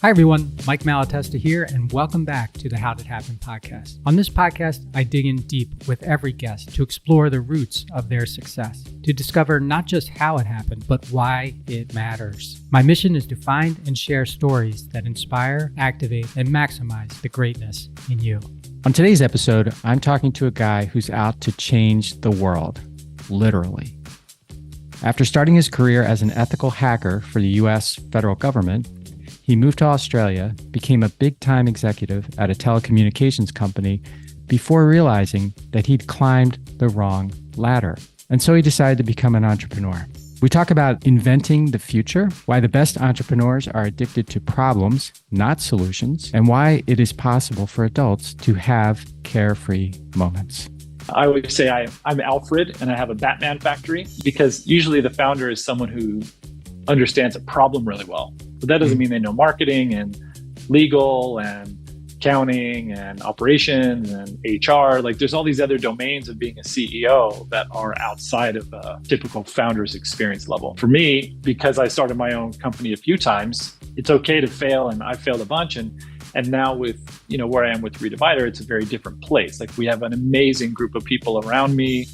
Hi, everyone. Mike Malatesta here, and welcome back to the How Did Happen podcast. On this podcast, I dig in deep with every guest to explore the roots of their success, to discover not just how it happened, but why it matters. My mission is to find and share stories that inspire, activate, and maximize the greatness in you. On today's episode, I'm talking to a guy who's out to change the world, literally. After starting his career as an ethical hacker for the U.S. federal government, he moved to Australia, became a big-time executive at a telecommunications company before realizing that he'd climbed the wrong ladder. And so he decided to become an entrepreneur. We talk about inventing the future, why the best entrepreneurs are addicted to problems, not solutions, and why it is possible for adults to have carefree moments. I always say I'm Alfred and I have a Batman factory, because usually the founder is someone who understands a problem really well. But that doesn't mean they know marketing and legal and accounting and operations and HR. Like, there's all these other domains of being a CEO that are outside of a typical founder's experience level. For me, because I started my own company a few times, it's okay to fail, and I failed a bunch. And now with, where I am with Redivider, it's a very different place. Like, we have an amazing group of people around me.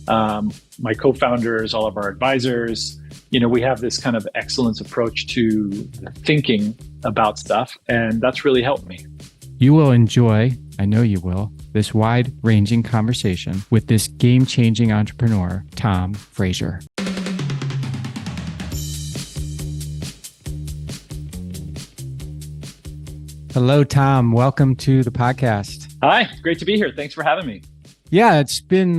My co-founders, all of our advisors, we have this kind of excellence approach to thinking about stuff, and that's really helped me. You will enjoy, I know you will, this wide-ranging conversation with this game-changing entrepreneur, Tom Frazier. Hello, Tom. Welcome to the podcast. Hi, great to be here. Thanks for having me. Yeah, it's been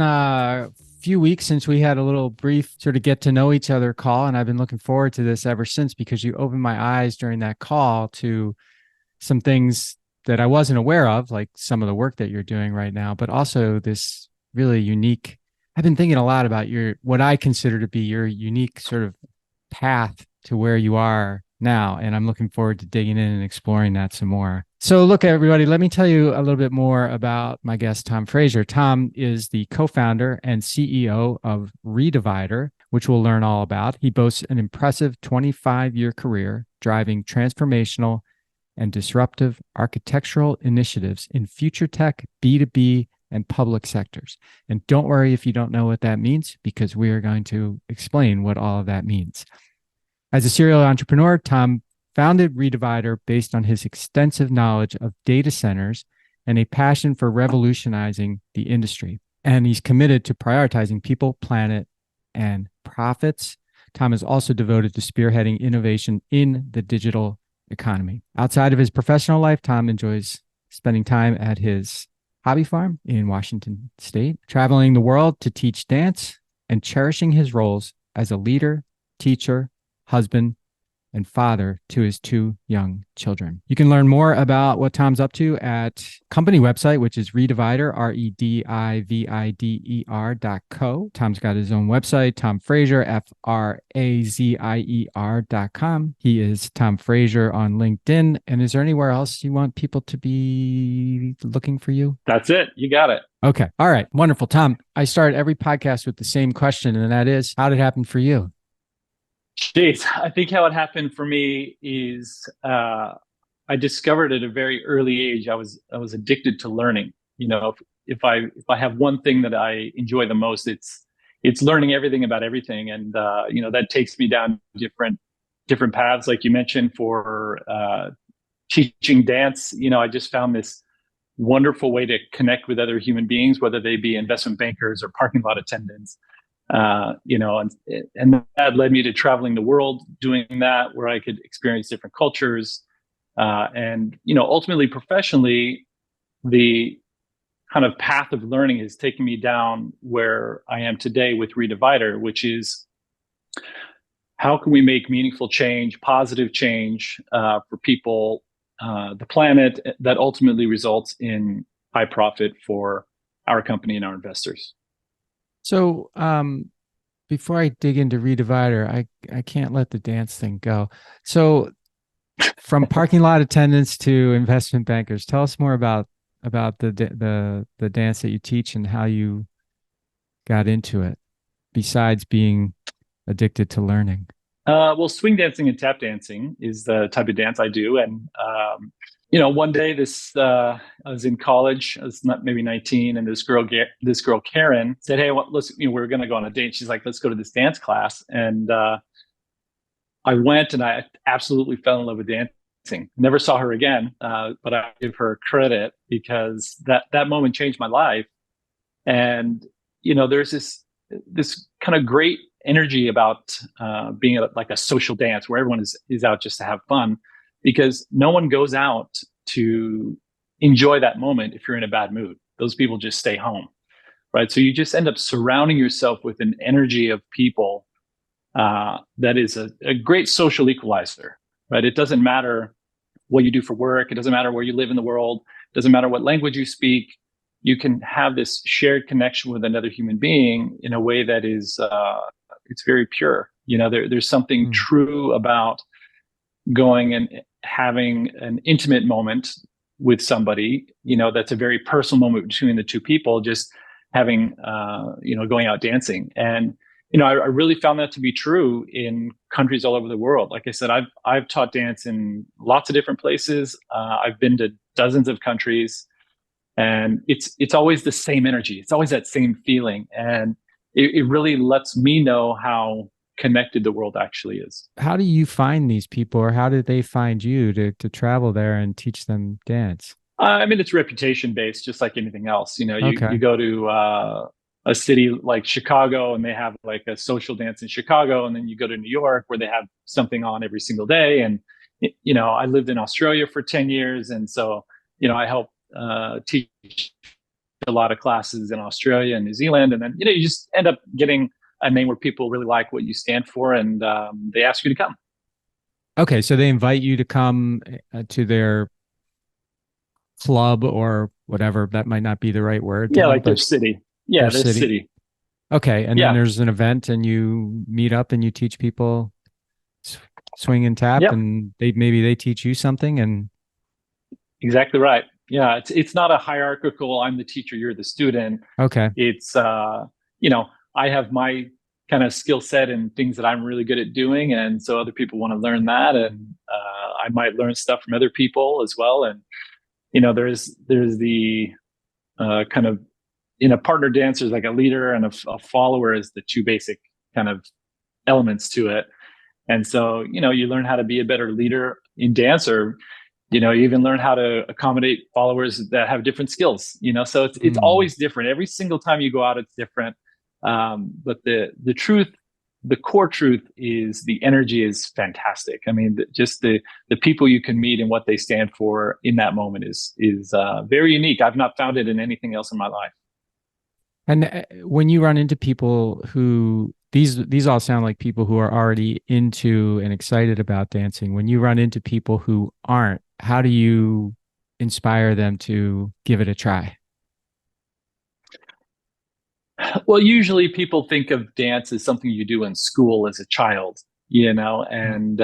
few weeks since we had a little brief sort of get to know each other call, and I've been looking forward to this ever since, because you opened my eyes during that call to some things that I wasn't aware of, like some of the work that you're doing right now, but also this really unique, I've been thinking a lot about what I consider to be your unique sort of path to where you are now, and I'm looking forward to digging in and exploring that some more. So look, everybody, let me tell you a little bit more about my guest, Tom Frazier. Tom is the co-founder and CEO of Redivider, which we'll learn all about. He boasts an impressive 25-year career driving transformational and disruptive architectural initiatives in future tech, B2B, and public sectors. And don't worry if you don't know what that means, because we are going to explain what all of that means. As a serial entrepreneur, Tom founded Redivider based on his extensive knowledge of data centers and a passion for revolutionizing the industry. And he's committed to prioritizing people, planet, and profits. Tom is also devoted to spearheading innovation in the digital economy. Outside of his professional life, Tom enjoys spending time at his hobby farm in Washington State, traveling the world to teach dance, and cherishing his roles as a leader, teacher, husband, and father to his two young children. You can learn more about what Tom's up to at company website, which is Redivider, REDIVIDER.co. Tom's got his own website, Tom Frazier, FRAZIER.com. He is Tom Frazier on LinkedIn. And is there anywhere else you want people to be looking for you? That's it. You got it. Okay. All right. Wonderful. Tom, I start every podcast with the same question, and that is, how did it happen for you? Jeez, I think how it happened for me is I discovered at a very early age I was addicted to learning. If I have one thing that I enjoy the most, it's learning everything about everything, and that takes me down different paths, like you mentioned, for teaching dance. I just found this wonderful way to connect with other human beings, whether they be investment bankers or parking lot attendants. And that led me to traveling the world, doing that, where I could experience different cultures. And ultimately, professionally, the kind of path of learning has taken me down where I am today with Redivider, which is, how can we make meaningful change, positive change for people, the planet, that ultimately results in high profit for our company and our investors. So before I dig into Redivider, I can't let the dance thing go. So from parking lot attendants to investment bankers, tell us more about the dance that you teach and how you got into it, besides being addicted to learning. Well, swing dancing and tap dancing is the type of dance I do. And, one day I was in college, I was not maybe 19, and this girl, Karen, said, "Hey, let's, we're going to go on a date." She's like, "Let's go to this dance class." And I went and I absolutely fell in love with dancing. Never saw her again, but I give her credit because that moment changed my life. And there's this kind of great energy about being like a social dance where everyone is out just to have fun, because no one goes out to enjoy that moment if you're in a bad mood. Those people just stay home, right? So you just end up surrounding yourself with an energy of people that is a great social equalizer, right? It doesn't matter what you do for work. It doesn't matter where you live in the world. It doesn't matter what language you speak. You can have this shared connection with another human being in a way that is it's very pure. There's something true about going and having an intimate moment with somebody. That's a very personal moment between the two people. Just having going out dancing. And I really found that to be true in countries all over the world. Like I said, I've taught dance in lots of different places. I've been to dozens of countries, and it's always the same energy. It's always that same feeling, and it really lets me know how connected the world actually is. How do you find these people, or how did they find you to travel there and teach them dance? I mean, it's reputation based, just like anything else. You Okay. go to a city like Chicago and they have like a social dance in Chicago, and then you go to New York where they have something on every single day. And I lived in Australia for 10 years, and so I helped teach a lot of classes in Australia and New Zealand, and then you just end up getting a name where people really like what you stand for, and they ask you to come. Okay, so they invite you to come to their club or whatever. That might not be the right word Yeah, then, like their but city. Yeah, their their city. city. Okay, and then Yeah. there's an event and you meet up and you teach people swing and tap, Yep. and maybe they teach you something. And Exactly right. Yeah, it's not a hierarchical, I'm the teacher, you're the student. okay. It's I have my kind of skill set and things that I'm really good at doing, and so other people want to learn that, and I might learn stuff from other people as well. And there's the kind of in a partner dance, there's like a leader and a follower is the two basic kind of elements to it. And so you learn how to be a better leader in dance, or you even learn how to accommodate followers that have different skills. So it's Hmm. always different. Every single time you go out, it's different. But the truth, the core truth is the energy is fantastic. I mean, just the people you can meet and what they stand for in that moment is very unique. I've not found it in anything else in my life. And when you run into people who these all sound like people who are already into and excited about dancing. When you run into people who aren't, how do you inspire them to give it a try? Well, usually people think of dance as something you do in school as a child, and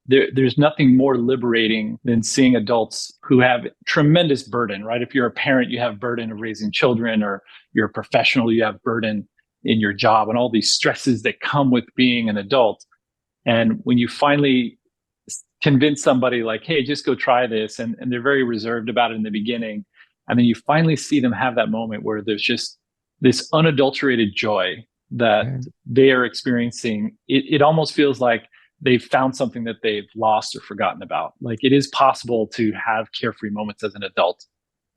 there's nothing more liberating than seeing adults who have tremendous burden, right? If you're a parent, you have burden of raising children, or you're a professional, you have burden in your job and all these stresses that come with being an adult. And when you finally convince somebody like, hey, just go try this, and they're very reserved about it in the beginning, and then you finally see them have that moment where there's just this unadulterated joy that Okay. they are experiencing. It almost feels like they've found something that they've lost or forgotten about. Like, it is possible to have carefree moments as an adult,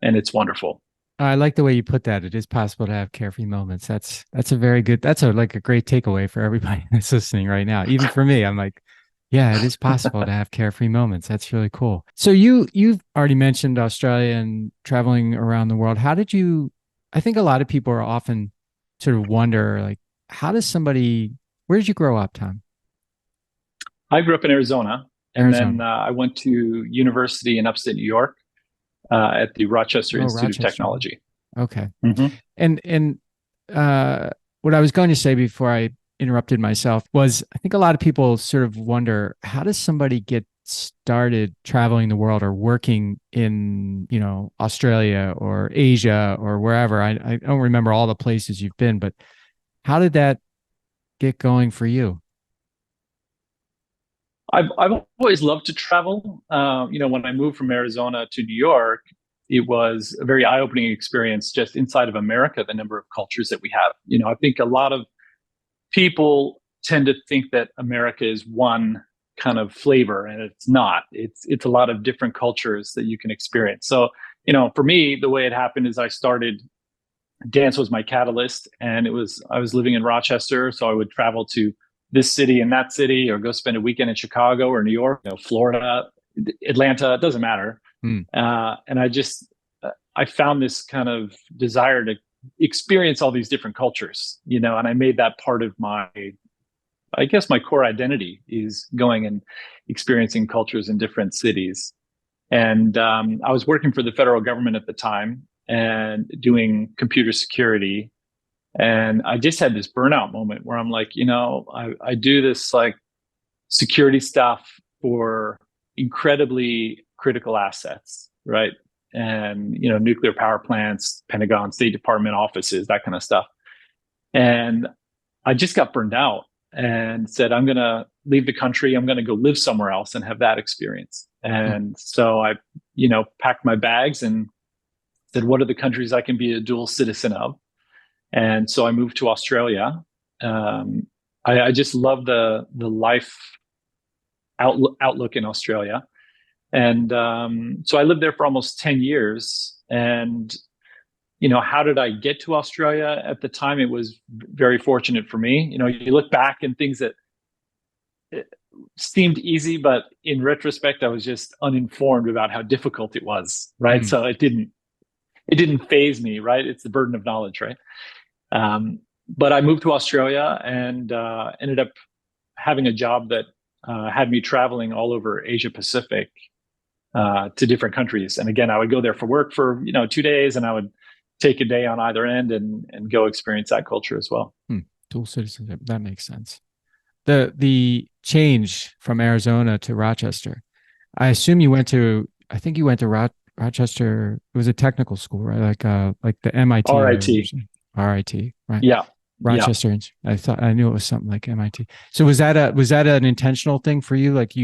and it's wonderful. I like the way you put that. It is possible to have carefree moments. That's a very good. That's a great takeaway for everybody that's listening right now. Even for me, I'm like, yeah, it is possible to have carefree moments. That's really cool. So you've already mentioned Australia and traveling around the world. How did you? I think a lot of people are often sort of wonder, like, how does somebody? Where did you grow up, Tom? I grew up in Arizona, and then Arizona. I went to university in upstate New York at the Rochester Oh, Institute of Rochester. Technology. Okay. Mm-hmm. And uh, what I was going to say before I interrupted myself was I think a lot of people sort of wonder, how does somebody get started traveling the world or working in, Australia or Asia or wherever? I don't remember all the places you've been, but how did that get going for you? I've always loved to travel. When I moved from Arizona to New York, it was a very eye-opening experience just inside of America, the number of cultures that we have. I think a lot of people tend to think that America is one kind of flavor, and it's not. It's a lot of different cultures that you can experience. So, for me, the way it happened is I started dance was my catalyst, and I was living in Rochester, so I would travel to this city and that city, or go spend a weekend in Chicago or New York, Florida, Atlanta. It doesn't matter. Mm. And I found this kind of desire to experience all these different cultures, and I made that part of I guess my core identity is going and experiencing cultures in different cities. And I was working for the federal government at the time and doing computer security. And I just had this burnout moment where I'm like, I do this like security stuff for incredibly critical assets, right? And, nuclear power plants, Pentagon, State Department offices, that kind of stuff. And I just got burned out and said, I'm going to leave the country. I'm going to go live somewhere else and have that experience. And so I, packed my bags and said, what are the countries I can be a dual citizen of? And so I moved to Australia. I just love the life outlook in Australia. And so I lived there for almost 10 years. And, how did I get to Australia? At the time, it was very fortunate for me. You look back and things that seemed easy, but in retrospect, I was just uninformed about how difficult it was, right? So it didn't phase me, right? It's the burden of knowledge, right? But I moved to Australia and ended up having a job that had me traveling all over Asia Pacific to different countries. And again, I would go there for work for 2 days, and I would take a day on either end and go experience that culture as well. Dual citizenship, that makes sense. The change from Arizona to Rochester, I assume you went to. I think you went to Rochester. It was a technical school, right? Like the MIT. RIT, right? Yeah. Rochester. Yeah. I knew it was something like MIT. So was that an intentional thing for you? Like did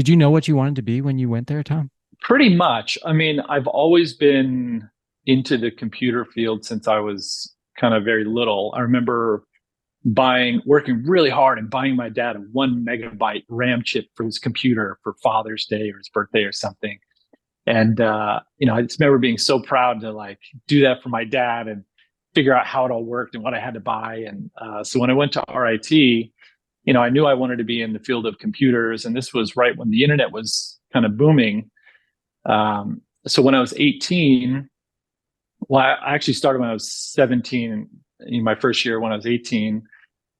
you know what you wanted to be when you went there, Tom? Pretty much. I mean, I've always been into the computer field since I was kind of very little. I remember working really hard and buying my dad a 1 megabyte RAM chip for his computer for Father's Day or his birthday or something. And, I just remember being so proud to like do that for my dad and figure out how it all worked and what I had to buy. And so when I went to RIT, I knew I wanted to be in the field of computers. And this was right when the internet was kind of booming. So when I was 18, well, I actually started when I was 17, in my first year when I was 18.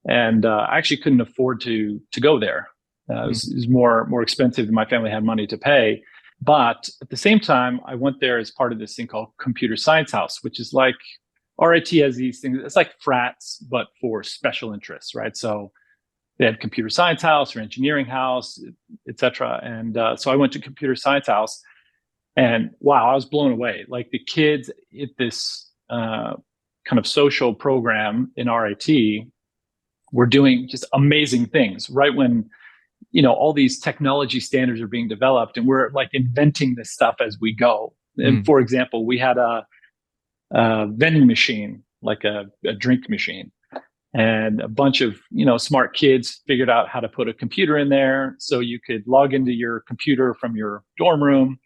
And I actually couldn't afford to go there. It was more expensive than my family had money to pay. But at the same time, I went there as part of this thing called Computer Science House, which is like RIT has these things. It's like frats, but for special interests, right? So they had Computer Science House or Engineering House, et cetera. And so I went to Computer Science House, and wow, I was blown away. Like the kids at this kind of social program in RIT were doing just amazing things right when all these technology standards are being developed, and we're like inventing this stuff as we go. And for example, we had a vending machine, like a drink machine, and a bunch of smart kids figured out how to put a computer in there so you could log into your computer from your dorm room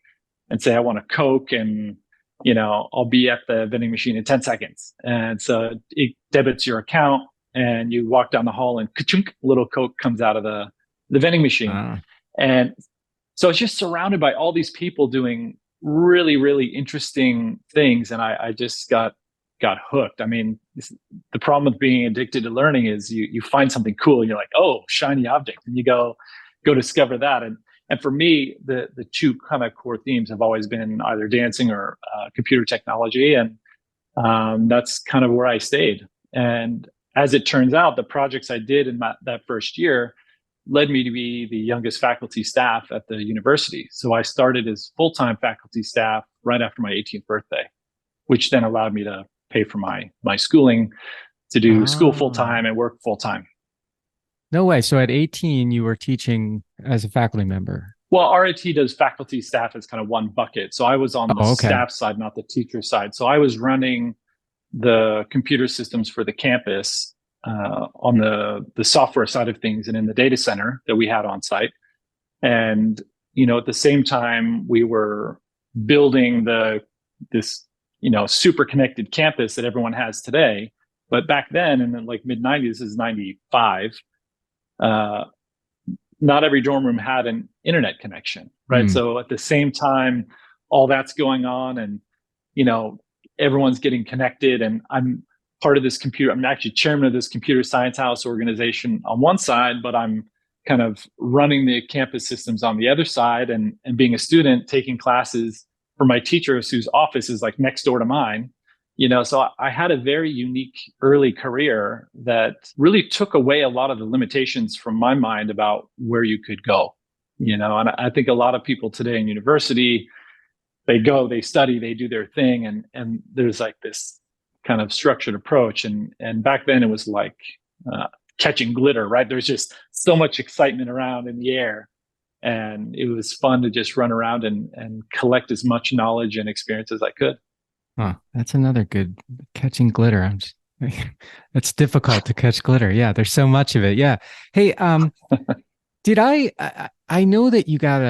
and say, I want a Coke, and I'll be at the vending machine in 10 seconds. And so it debits your account, and you walk down the hall and ka-chunk, a little Coke comes out of the vending machine. And so it's just surrounded by all these people doing really, really interesting things. And I just got hooked. I mean, the problem with being addicted to learning is you find something cool and you're like, oh, shiny object. And you go discover that. And for me, the two kind of core themes have always been either dancing or computer technology. And that's kind of where I stayed. And as it turns out, the projects I did in that first year led me to be the youngest faculty staff at the university. So I started as full-time faculty staff right after my 18th birthday, which then allowed me to pay for my schooling, to do school full-time and work full-time. No way. So at 18, you were teaching as a faculty member. Well, RIT does faculty staff as kind of one bucket. So I was on the Oh, okay. staff side, not the teacher side. So I was running the computer systems for the campus on the software side of things and in the data center that we had on site. And at the same time, we were building this super connected campus that everyone has today. But back then, in the like mid '90s, this is '95. Uh, Not every dorm room had an internet connection, right? Hmm. So at the same time, all that's going on, and you know, everyone's getting connected, and I'm part of this computer. I'm actually chairman of this computer science house organization on one side, but I'm kind of running the campus systems on the other side, and being a student taking classes for my teachers whose office is like next door to mine. So I had a very unique early career that really took away a lot of the limitations from my mind about where you could go. And I think a lot of people today in university, they go, they study, they do their thing, and there's like this kind of structured approach. And back then it was like catching glitter, right? There's just so much excitement around in the air. And it was fun to just run around and collect as much knowledge and experience as I could. Huh. That's another good catching glitter. I'm just, it's difficult to catch glitter. Yeah. There's so much of it. Yeah. Hey, did I know that you got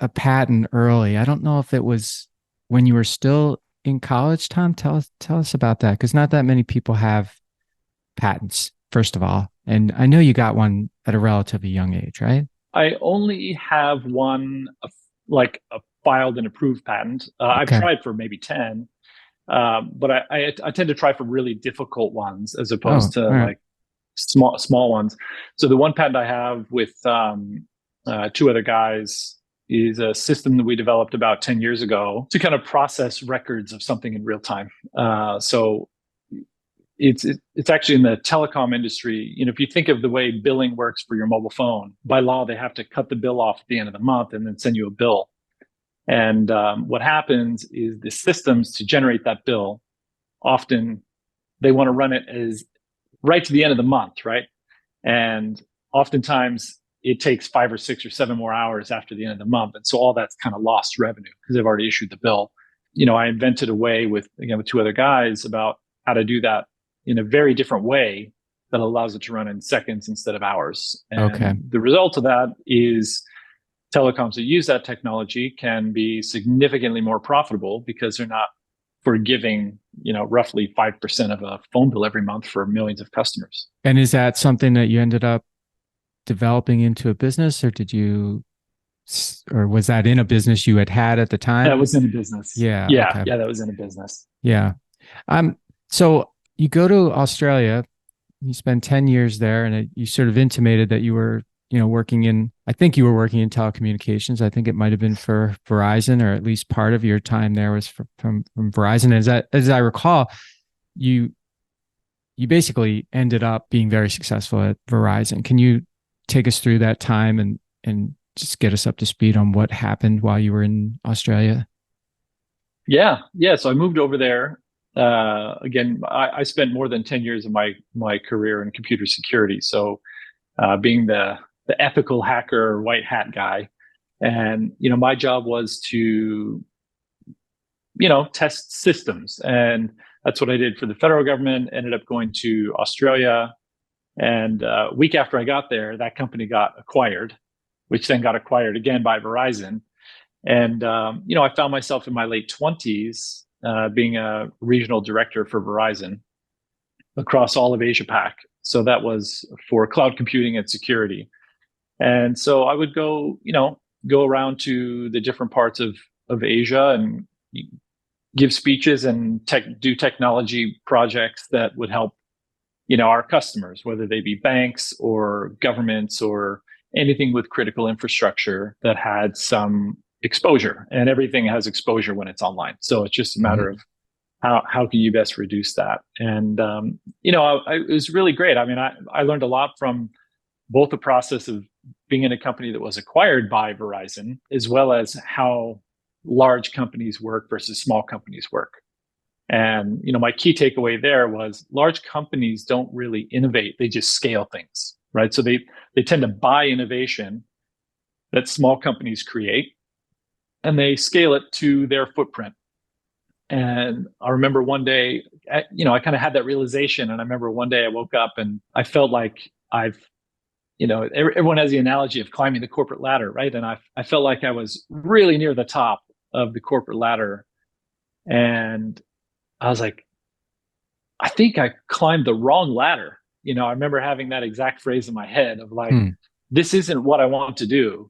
a patent early. I don't know if it was when you were still in college, Tom. Tell us about that. Because not that many people have patents, first of all. And I know you got one at a relatively young age, right? I only have one, like a filed and approved patent. I've Okay. tried for maybe 10, but I tend to try for really difficult ones as Oh, all opposed to right. like small ones. So the one patent I have with two other guys is a system that we developed about 10 years ago to kind of process records of something in real time. So it's actually in the telecom industry. If you think of the way billing works for your mobile phone, by law they have to cut the bill off at the end of the month and then send you a bill. And what happens is the systems to generate that bill, often they want to run it as right to the end of the month, right? And oftentimes it takes 5 or 6 or 7 more hours after the end of the month. And so all that's kind of lost revenue because they've already issued the bill. I invented a way with two other guys about how to do that in a very different way that allows it to run in seconds instead of hours. Okay. And the result of that is telecoms that use that technology can be significantly more profitable because they're not forgiving, roughly 5% of a phone bill every month for millions of customers. And is that something that you ended up developing into a business, or was that in a business you had at the That time? was in a business. Yeah. Yeah. Okay. Yeah. That was in a business. Yeah. So you go to Australia, you spend 10 years there, and you sort of intimated that you were, I think you were working in telecommunications. I think it might have been for Verizon, or at least part of your time there was from Verizon. As I recall, you basically ended up being very successful at Verizon. Can you take us through that time and just get us up to speed on what happened while you were in Australia? Yeah. Yeah. So I moved over there. Again, I spent more than 10 years of my career in computer security. So being the ethical hacker, white hat guy. And, my job was to, test systems. And that's what I did for the federal government, ended up going to Australia. And a week after I got there, that company got acquired, which then got acquired again by Verizon. And, I found myself in my late 20s being a regional director for Verizon across all of Asia Pac. So that was for cloud computing and security. And so I would go around to the different parts of Asia and give speeches and do technology projects that would help, our customers, whether they be banks or governments or anything with critical infrastructure that had some exposure. And everything has exposure when it's online. So it's just a matter Mhm. of how can you best reduce that. And it was really great. I mean, I learned a lot from both the process of being in a company that was acquired by Verizon, as well as how large companies work versus small companies work. And my key takeaway there was large companies don't really innovate; they just scale things. right? So they tend to buy innovation that small companies create, and they scale it to their footprint. And I remember one day, I kind of had that realization. And I remember one day I woke up and I felt like everyone has the analogy of climbing the corporate ladder, right? And I felt like I was really near the top of the corporate ladder. And I was like, I think I climbed the wrong ladder. I remember having that exact phrase in my head of like, Hmm. this isn't what I want to do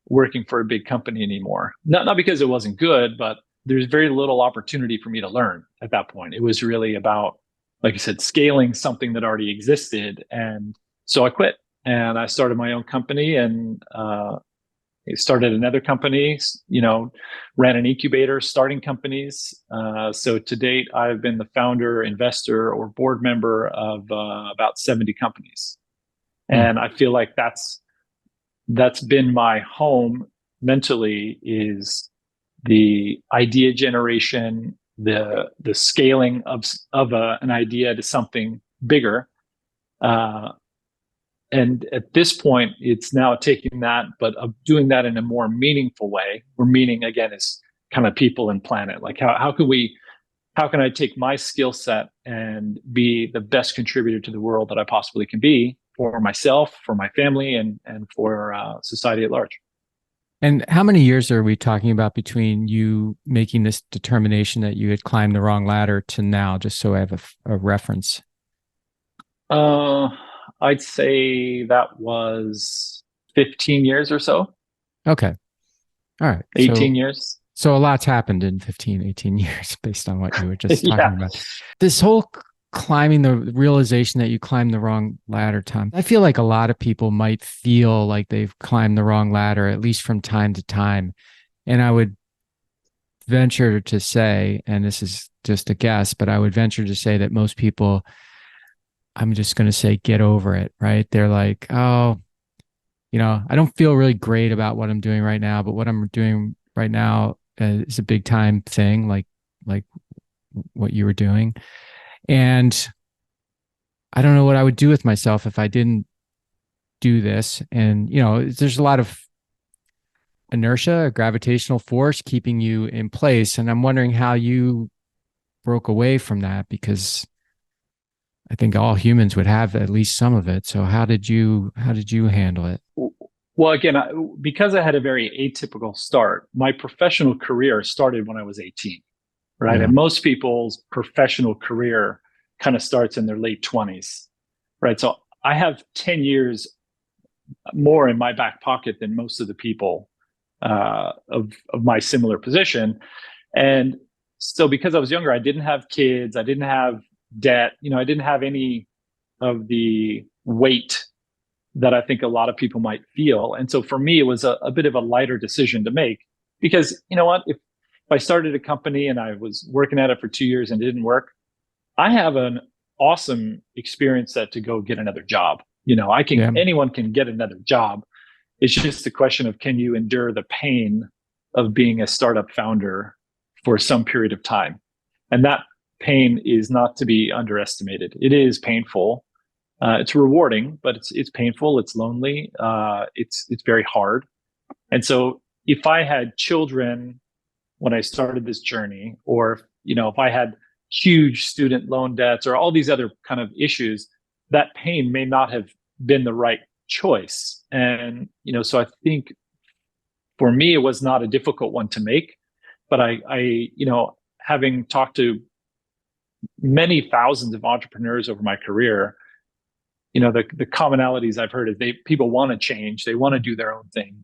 working for a big company anymore. Not because it wasn't good, but there's very little opportunity for me to learn at that point. It was really about, like I said, scaling something that already existed. And so I quit and I started my own company and started another company, ran an incubator, starting companies. So to date, I've been the founder, investor, or board member of about 70 companies. Hmm. And I feel like that's been my home mentally, is the idea generation, the scaling of an idea to something bigger. And at this point, it's now taking that, but doing that in a more meaningful way. Where meaning again is kind of people and planet. Like how can I take my skill set and be the best contributor to the world that I possibly can be for myself, for my family, and for society at large. And how many years are we talking about between you making this determination that you had climbed the wrong ladder to now, just so I have a reference? Uh, I'd say that was 15 years or so, Okay. All right. 18 years. So a lot's happened in 15, 18 years based on what you were just talking Yeah. about. This whole climbing, the realization that you climbed the wrong ladder, Tom. I feel like a lot of people might feel like they've climbed the wrong ladder, at least from time to time. And I would venture to say, and this is just a guess, but I would venture to say that most people, I'm just going to say, get over it, right? They're like, oh, I don't feel really great about what I'm doing right now, but what I'm doing right now is a big time thing, like what you were doing. And I don't know what I would do with myself if I didn't do this. And, there's a lot of inertia, a gravitational force keeping you in place. And I'm wondering how you broke away from that, because I think all humans would have at least some of it. So how did you handle it? Well, again, because I had a very atypical start, my professional career started when I was 18, right? Yeah. And most people's professional career kind of starts in their late 20s, right? So I have 10 years more in my back pocket than most of the people of my similar position. And so because I was younger, I didn't have kids, I didn't have debt, I didn't have any of the weight that I think a lot of people might feel. And so for me, it was a bit of a lighter decision to make, because you know what, if I started a company and I was working at it for 2 years and it didn't work, I have an awesome experience set to go get another job. Yeah. Anyone can get another job. It's just a question of, can you endure the pain of being a startup founder for some period of time? And that pain is not to be underestimated. It is painful. It's rewarding, but it's painful. It's lonely. It's very hard. And so, if I had children when I started this journey, or if I had huge student loan debts or all these other kind of issues, that pain may not have been the right choice. And so I think for me, it was not a difficult one to make. But having talked to many thousands of entrepreneurs over my career, the commonalities I've heard is people want to change, they want to do their own thing,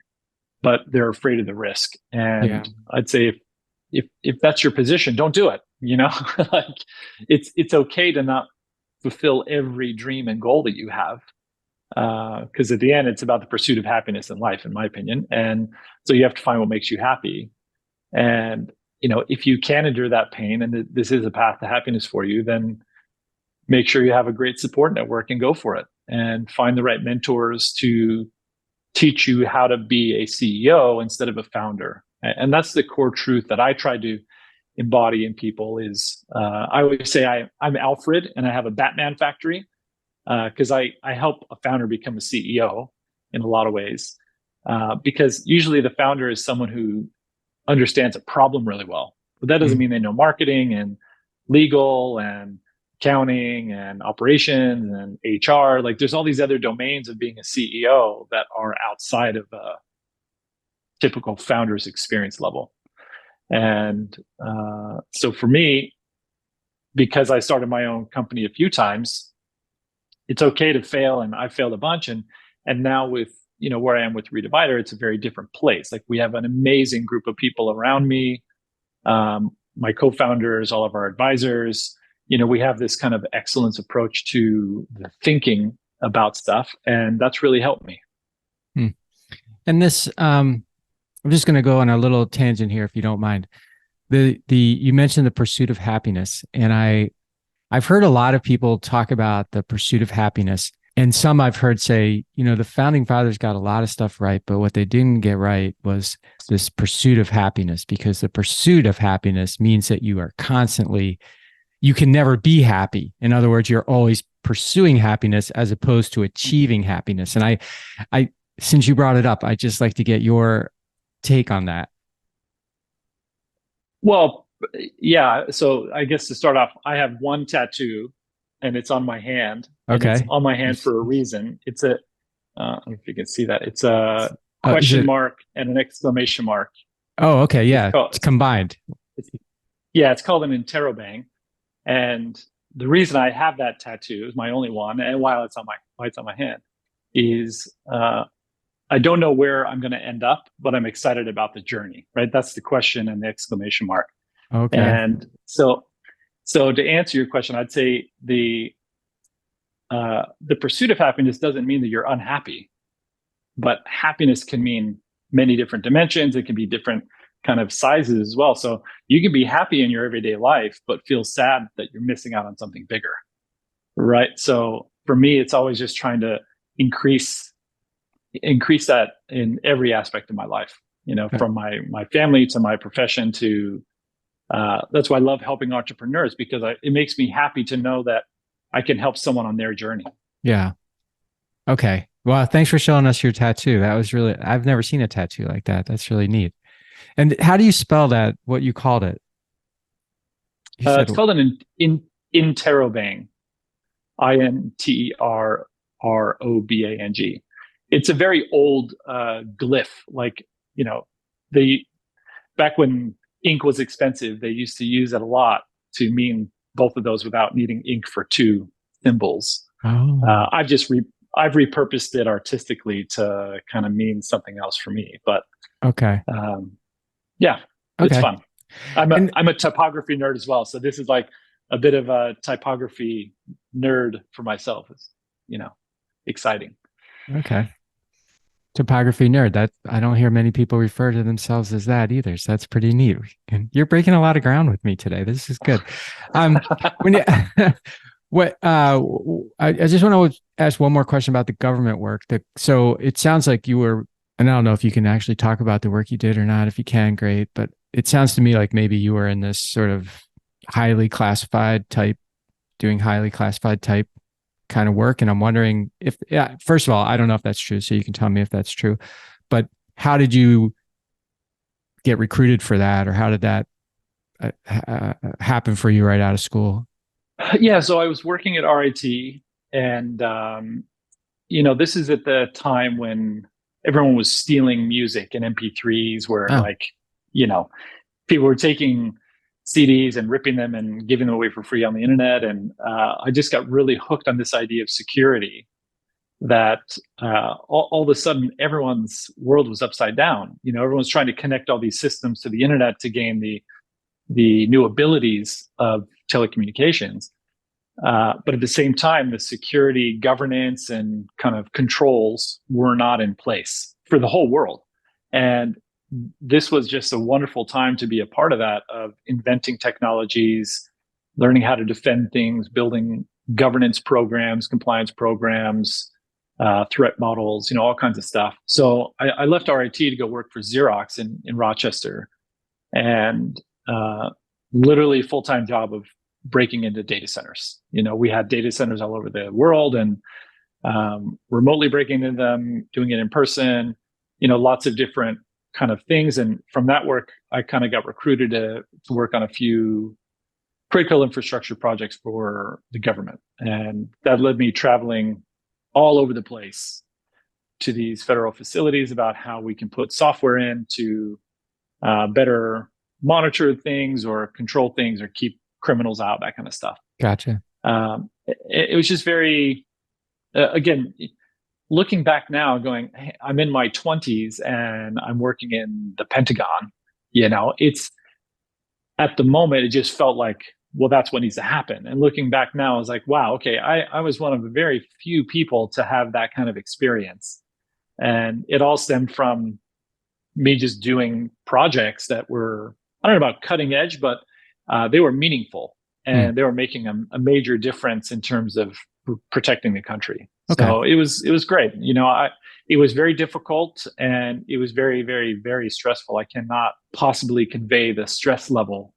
but they're afraid of the risk. Yeah. And I'd say if that's your position, don't do it. Like it's okay to not fulfill every dream and goal that you have, because at the end, it's about the pursuit of happiness in life, in my opinion. And so you have to find what makes you happy. And if you can endure that pain, and this is a path to happiness for you, then make sure you have a great support network and go for it, and find the right mentors to teach you how to be a CEO instead of a founder. And that's the core truth that I try to embody in people is, I always say I'm Alfred and I have a Batman factory. because I help a founder become a CEO in a lot of ways. Because usually the founder is someone who understands a problem really well. But that doesn't Mm. mean they know marketing and legal and accounting and operations and HR. Like there's all these other domains of being a CEO that are outside of a typical founder's experience level. And so for me, because I started my own company a few times, it's okay to fail, and I failed a bunch. And now with where I am with Redivider, it's a very different place. Like we have an amazing group of people around me, my co-founders, all of our advisors. We have this kind of excellence approach to the thinking about stuff, and that's really helped me. Hmm. And this, I'm just going to go on a little tangent here, if you don't mind. You mentioned the pursuit of happiness, and I've heard a lot of people talk about the pursuit of happiness, and some I've heard say, the founding fathers got a lot of stuff right, but what they didn't get right was this pursuit of happiness, because the pursuit of happiness means that you can never be happy. In other words, you're always pursuing happiness as opposed to achieving happiness. And I, since you brought it up, I just like to get your take on that. Well, yeah. So I guess to start off, I have one tattoo, and it's on my hand, and it's Okay. on my hand for a reason. It's a, I don't know if you can see that. It's a Is question it? mark and an exclamation mark. Oh, okay. It's Yeah. called, It's combined. it's, yeah, it's called an interrobang. And the reason I have that tattoo is my only one, and why it's on my hand, is I don't know where I'm going to end up, but I'm excited about the journey. Right? That's the question and the exclamation mark. Okay. And so to answer your question, I'd say the pursuit of happiness doesn't mean that you're unhappy, but happiness can mean many different dimensions. It can be different kind of sizes as well. So you can be happy in your everyday life, but feel sad that you're missing out on something bigger. Right. So for me, it's always just trying to increase that in every aspect of my life, from my family to my profession to that's why I love helping entrepreneurs, because it makes me happy to know that I can help someone on their journey. Yeah. Okay. Well, thanks for showing us your tattoo. I've never seen a tattoo like that. That's really neat. And how do you spell that? What you called it? You said, It's called an interrobang, interrobang. It's a very old glyph. Like, the back when ink was expensive, they used to use it a lot to mean both of those without needing ink for two symbols. oh, I've repurposed it artistically to kind of mean something else for me. But okay. yeah, it's Okay. fun. I'm And a typography nerd as well, so this is like a bit of a typography nerd for myself. It's exciting. okay. Topography nerd. That I don't hear many people refer to themselves as that either. So that's pretty neat. And you're breaking a lot of ground with me today. This is good. When you, what I just want to ask one more question about the government work. So it sounds like you were, and I don't know if you can actually talk about the work you did or not. If you can, great. But it sounds to me like maybe you were in this sort of doing highly classified type kind of work. And I'm wondering if, yeah, first of all, I don't know if that's true. So you can tell me if that's true. But how did you get recruited for that, or how did that happen for you right out of school? Yeah, so I was working at RIT, and this is at the time when everyone was stealing music and MP3s, where Oh, like, you know, people were taking CDs and ripping them and giving them away for free on the internet. And I just got really hooked on this idea of security, that all of a sudden everyone's world was upside down. Everyone's trying to connect all these systems to the internet to gain the new abilities of telecommunications. But at the same time, the security, governance, and kind of controls were not in place for the whole world. And this was just a wonderful time to be a part of that, of inventing technologies, learning how to defend things, building governance programs, compliance programs, threat models, all kinds of stuff. So I left RIT to go work for Xerox in Rochester, and literally full-time job of breaking into data centers. We had data centers all over the world, and remotely breaking into them, doing it in person, lots of different kind of things. And from that work, I kind of got recruited to work on a few critical infrastructure projects for the government. And that led me traveling all over the place to these federal facilities about how we can put software in to better monitor things or control things or keep criminals out, that kind of stuff. Gotcha. It was just very, again, looking back now, going, hey, I'm in my 20s and I'm working in the Pentagon. It's at the moment, it just felt like, well, that's what needs to happen. And looking back now, I was like, wow, okay, I was one of the very few people to have that kind of experience. And it all stemmed from me just doing projects that were, I don't know about cutting edge, but they were meaningful and they were making a major difference in terms of protecting the country. Okay. So it was great. It was very difficult and it was very, very, very stressful. I cannot possibly convey the stress level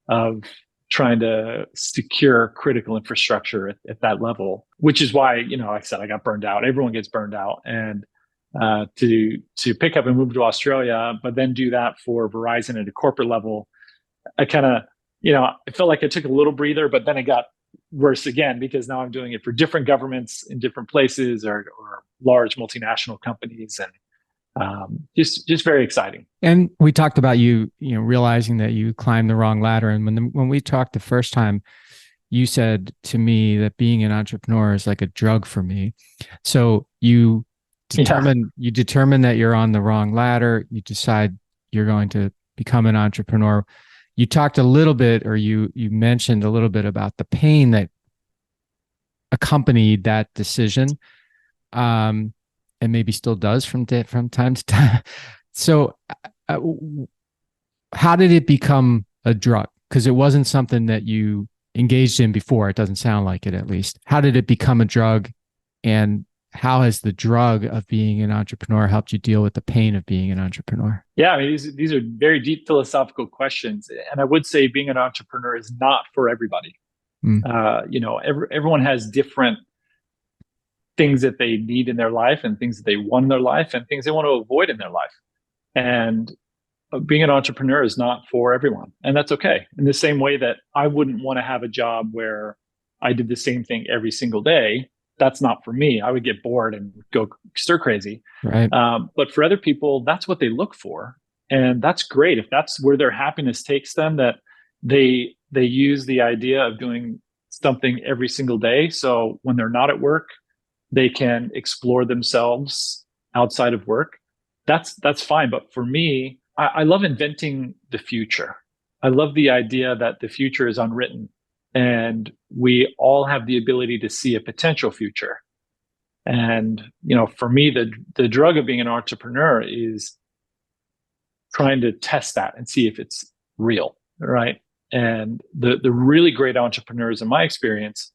of trying to secure critical infrastructure at that level, which is why, like I said, I got burned out. Everyone gets burned out. And to pick up and move to Australia, but then do that for Verizon at a corporate level, I kind of, it felt like I took a little breather, but then it got worse again, because now I'm doing it for different governments in different places or large multinational companies, and just very exciting. And we talked about you realizing that you climbed the wrong ladder. And when we talked the first time, you said to me that being an entrepreneur is like a drug for me. So you determine that you're on the wrong ladder. You decide you're going to become an entrepreneur. You talked a little bit, or you mentioned a little bit about the pain that accompanied that decision, and maybe still does from time to time. So, how did it become a drug? Because it wasn't something that you engaged in before. It doesn't sound like it, at least. How did it become a drug, and how has the drug of being an entrepreneur helped you deal with the pain of being an entrepreneur? Yeah, I mean, these are very deep philosophical questions. And I would say being an entrepreneur is not for everybody. Everyone has different things that they need in their life and things that they want in their life and things they want to avoid in their life. And being an entrepreneur is not for everyone. And that's okay. In the same way that I wouldn't want to have a job where I did the same thing every single day. That's not for me. I would get bored and go stir crazy. Right. But for other people, that's what they look for. And that's great. If that's where their happiness takes them, that they use the idea of doing something every single day. So when they're not at work, they can explore themselves outside of work. That's fine. But for me, I love inventing the future. I love the idea that the future is unwritten. And we all have the ability to see a potential future. And, for me, the drug of being an entrepreneur is trying to test that and see if it's real, right? And the really great entrepreneurs, in my experience,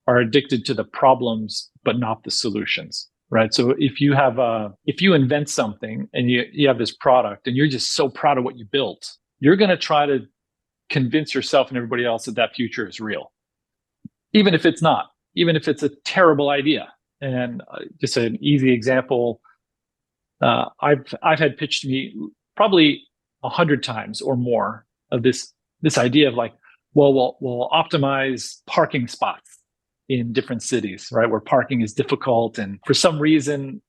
are addicted to the problems, but not the solutions, right? So if you invent something and you have this product and you're just so proud of what you built, you're going to try to convince yourself and everybody else that future is real, even if it's not, even if it's a terrible idea. And just an easy example, I've had pitched to me probably 100 times or more of this idea of like, well, we'll optimize parking spots in different cities, right, where parking is difficult. And for some reason,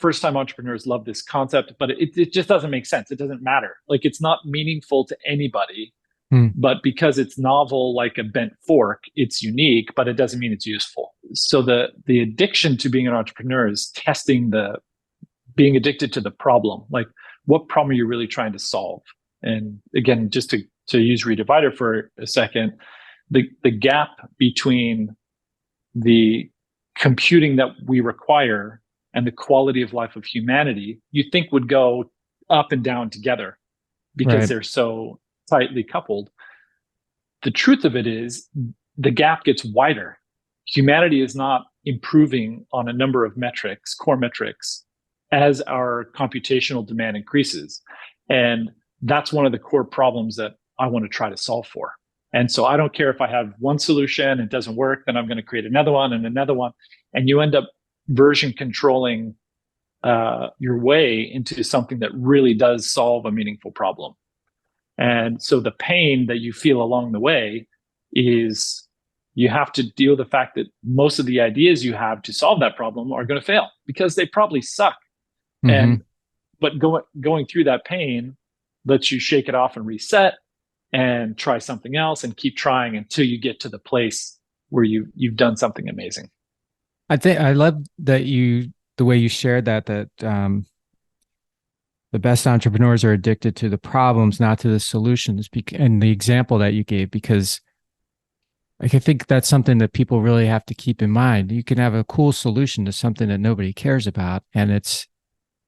first-time entrepreneurs love this concept, but it just doesn't make sense. It doesn't matter. Like, it's not meaningful to anybody. But because it's novel, like a bent fork, it's unique, but it doesn't mean it's useful. So the addiction to being an entrepreneur is being addicted to the problem. Like, what problem are you really trying to solve? And again, just to use Redivider for a second, the gap between the computing that we require and the quality of life of humanity, you think would go up and down together because they're so tightly coupled. The truth of it is the gap gets wider. Humanity is not improving on a number of metrics, core metrics, as our computational demand increases. And that's one of the core problems that I want to try to solve for. And so I don't care if I have one solution and it doesn't work, then I'm going to create another one and another one. And you end up version controlling your way into something that really does solve a meaningful problem. And so the pain that you feel along the way is you have to deal with the fact that most of the ideas you have to solve that problem are going to fail because they probably suck. Mm-hmm. And but going through that pain lets you shake it off and reset and try something else and keep trying until you get to the place where you've done something amazing. I think I love that the way you shared that the best entrepreneurs are addicted to the problems, not to the solutions. And the example that you gave, because like, I think that's something that people really have to keep in mind. You can have a cool solution to something that nobody cares about, and it's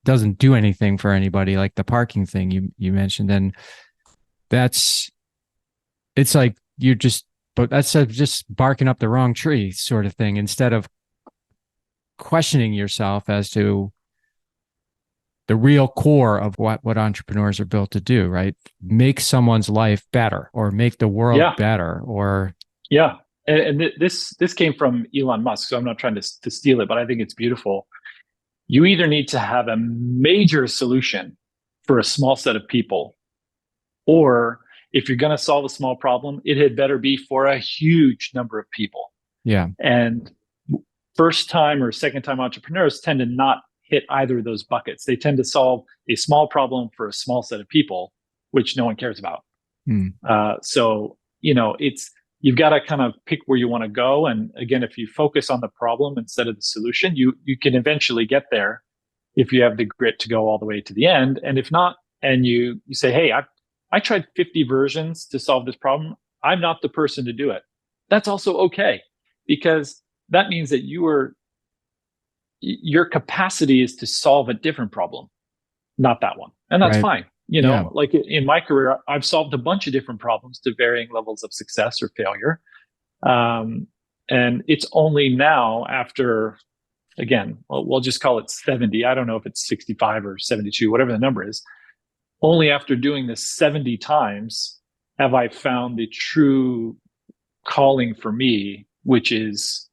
doesn't do anything for anybody, like the parking thing you mentioned. And that's it's like but that's just barking up the wrong tree sort of thing, instead of questioning yourself as to the real core of what entrepreneurs are built to do, right? Make someone's life better, or make the world Yeah, better, or yeah. And this came from Elon Musk, so I'm not trying to steal it, but I think it's beautiful. You either need to have a major solution for a small set of people, or if you're going to solve a small problem, it had better be for a huge number of people. yeah, And first time or second time entrepreneurs tend to not hit either of those buckets. They tend to solve a small problem for a small set of people, which no one cares about. mm, So, it's, you've got to kind of pick where you want to go. And again, if you focus on the problem instead of the solution, you can eventually get there if you have the grit to go all the way to the end. And if not, and you say, hey, I tried 50 versions to solve this problem, I'm not the person to do it. That's also okay, because that means that your capacity is to solve a different problem, not that one. And that's right, fine. yeah, Like in my career, I've solved a bunch of different problems to varying levels of success or failure. Um, and it's only now after, again, we'll just call it 70. I don't know if it's 65 or 72, whatever the number is. Only after doing this 70 times have I found the true calling for me, which is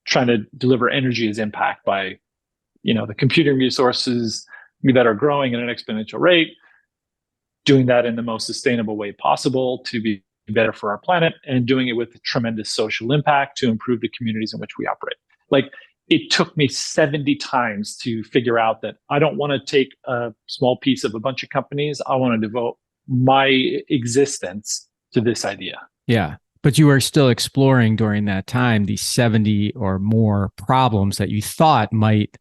trying to deliver energy as impact by, the computing resources that are growing at an exponential rate, doing that in the most sustainable way possible to be better for our planet, and doing it with tremendous social impact to improve the communities in which we operate. Like, it took me 70 times to figure out that I don't want to take a small piece of a bunch of companies. I want to devote my existence to this idea. yeah. But you were still exploring during that time these 70 or more problems that you thought might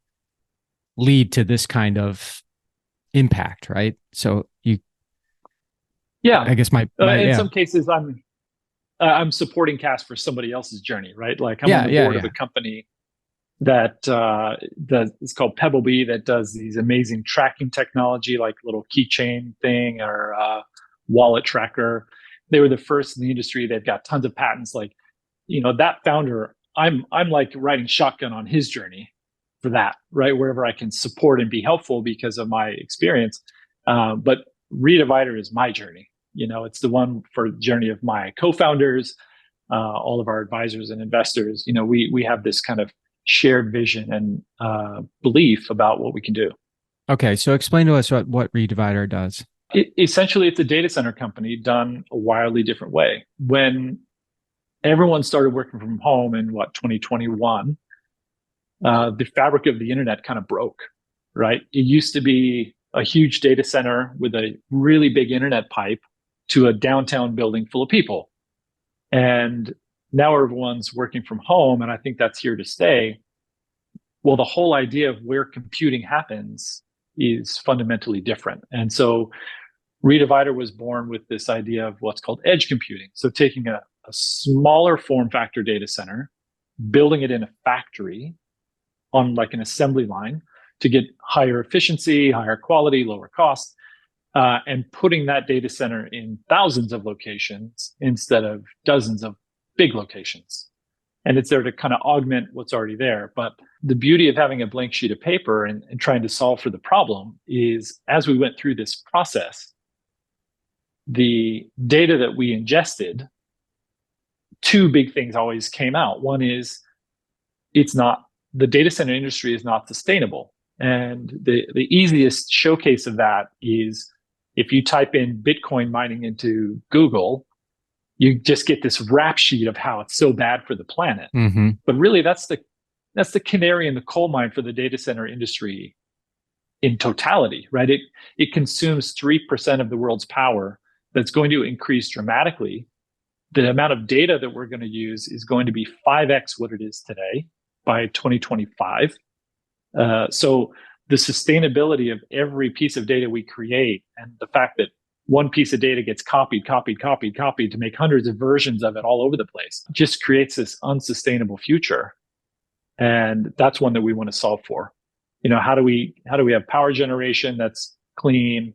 lead to this kind of impact, right? So Yeah. I guess In yeah, some cases, I'm supporting cast for somebody else's journey, right? Like, I'm on yeah, the yeah, board of yeah, a company that it's called Pebblebee, that does these amazing tracking technology, like little keychain thing or wallet tracker. They were the first in the industry. They've got tons of patents. Like, that founder, I'm like riding shotgun on his journey for that, right? Wherever I can support and be helpful because of my experience. But Redivider is my journey. It's the one for the journey of my co-founders, all of our advisors and investors. We have this kind of shared vision and belief about what we can do. Okay, so explain to us what Redivider does. Essentially, it's a data center company done a wildly different way. When everyone started working from home in 2021, the fabric of the internet kind of broke, right? It used to be a huge data center with a really big internet pipe to a downtown building full of people. And now everyone's working from home, and I think that's here to stay. Well, the whole idea of where computing happens is fundamentally different. And so Redivider was born with this idea of what's called edge computing. So taking a smaller form factor data center, building it in a factory on like an assembly line to get higher efficiency, higher quality, lower cost, and putting that data center in thousands of locations instead of dozens of big locations. And it's there to kind of augment what's already there. But the beauty of having a blank sheet of paper and trying to solve for the problem is, as we went through this process, the data that we ingested, two big things always came out. One is the data center industry is not sustainable. And the easiest showcase of that is if you type in Bitcoin mining into Google, you just get this rap sheet of how it's so bad for the planet. Mm-hmm. But really, that's the canary in the coal mine for the data center industry in totality, right? It consumes 3% of the world's power. That's going to increase dramatically. The amount of data that we're going to use is going to be 5x what it is today by 2025. So the sustainability of every piece of data we create, and the fact that one piece of data gets copied to make hundreds of versions of it all over the place, just creates this unsustainable future. And that's one that we want to solve for. How do we have power generation that's clean?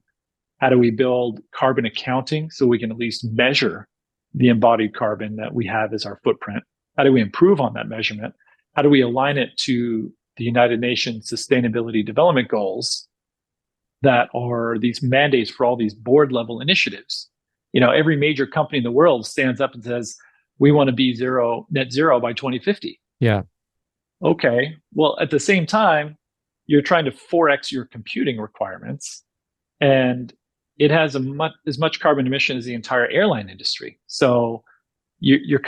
How do we build carbon accounting so we can at least measure the embodied carbon that we have as our footprint? How do we improve on that measurement? How do we align it to the United Nations Sustainability Development Goals that are these mandates for all these board level initiatives? Every major company in the world stands up and says, we want to be net zero by 2050. Yeah. Okay. Well, at the same time, you're trying to 4x your computing requirements, and it has as much carbon emission as the entire airline industry. So you're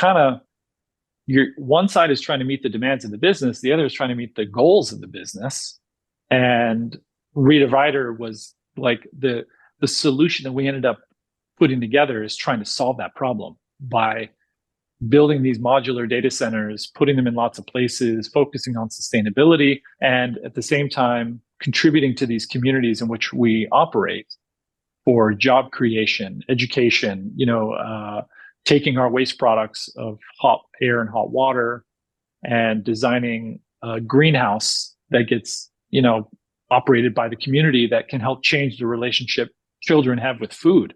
one side is trying to meet the demands of the business, the other is trying to meet the goals of the business. And Rita Ryder was like the solution that we ended up putting together is trying to solve that problem by building these modular data centers, putting them in lots of places, focusing on sustainability, and at the same time contributing to these communities in which we operate for job creation, education, taking our waste products of hot air and hot water and designing a greenhouse that gets, operated by the community that can help change the relationship children have with food.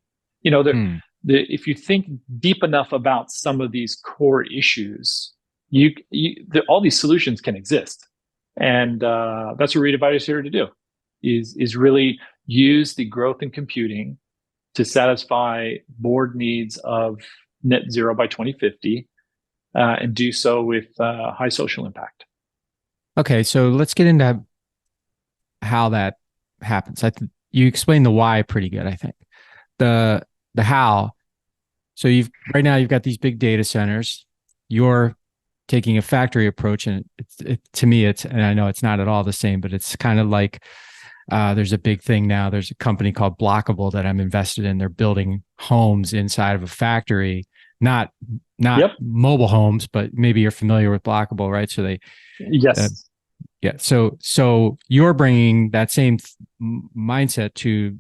If you think deep enough about some of these core issues, all these solutions can exist. And that's what Rita Ryder is here to do, is really use the growth in computing to satisfy board needs of net zero by 2050, and do so with high social impact. Okay, so let's get into how that happens. You explained the why pretty good, I think. The how. So right now you've got these big data centers. You're taking a factory approach, and to me, and I know it's not at all the same, but it's kind of like there's a big thing now. There's a company called Blockable that I'm invested in. They're building homes inside of a factory, not Yep. mobile homes, but maybe you're familiar with Blockable, right? So Yes. yeah. So you're bringing that same mindset to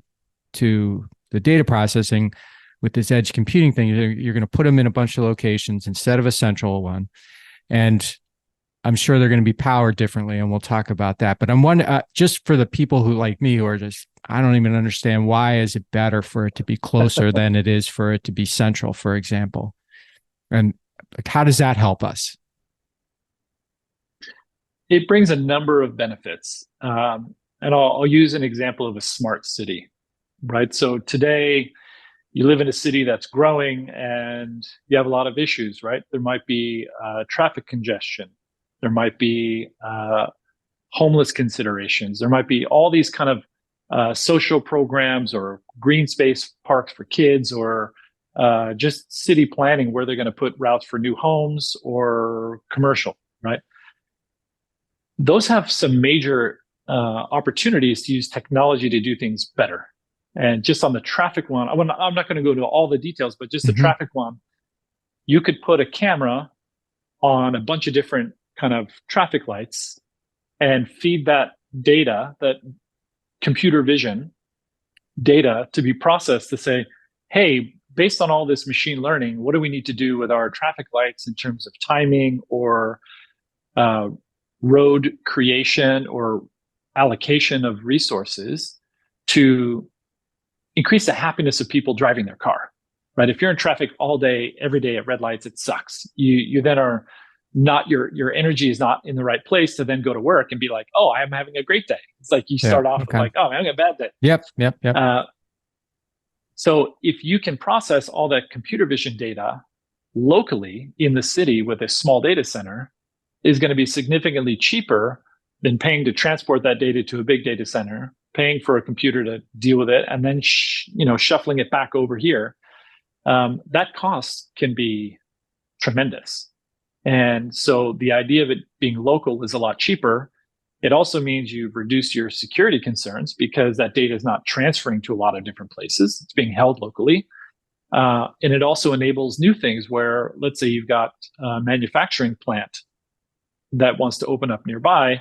the data processing with this edge computing thing. You're going to put them in a bunch of locations instead of a central one, and I'm sure they're going to be powered differently, and we'll talk about that. But I'm wondering, just for the people who like me, who are just, I don't even understand, why is it better for it to be closer than it is for it to be central, for example? And how does that help us? It brings a number of benefits. And I'll use an example of a smart city, right? So today, you live in a city that's growing and you have a lot of issues, right? There might be traffic congestion. There might be homeless considerations. There might be all these kind of social programs or green space parks for kids, or just city planning where they're going to put routes for new homes or commercial, right? Those have some major opportunities to use technology to do things better. And just on the traffic one, I'm not going to go into all the details, but just the traffic one, you could put a camera on a bunch of different kind of traffic lights and feed that data, that computer vision data, to be processed to say, hey, based on all this machine learning, what do we need to do with our traffic lights in terms of timing or road creation or allocation of resources to increase the happiness of people driving their car, right? If you're in traffic all day, every day at red lights, it sucks. You then are not, your energy is not in the right place to then go to work and be like, oh, I'm having a great day. It's like you start off with like, oh, I'm having a bad day. Yep. So if you can process all that computer vision data locally in the city with a small data center, is going to be significantly cheaper than paying to transport that data to a big data center, paying for a computer to deal with it, and then shuffling it back over here. That cost can be tremendous. And so the idea of it being local is a lot cheaper. It also means you reduce your security concerns because that data is not transferring to a lot of different places. It's being held locally. And it also enables new things where, let's say you've got a manufacturing plant that wants to open up nearby.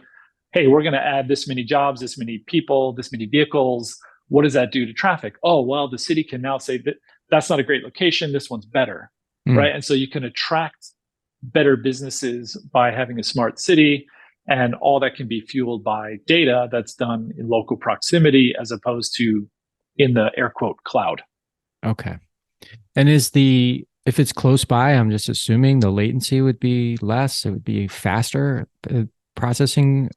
Hey, we're going to add this many jobs, this many people, this many vehicles. What does that do to traffic? Oh, well, the city can now say that that's not a great location. This one's better, right? And so you can attract better businesses by having a smart city, and all that can be fueled by data that's done in local proximity as opposed to in the air quote cloud. Okay. And if it's close by, I'm just assuming the latency would be less, it would be faster processing,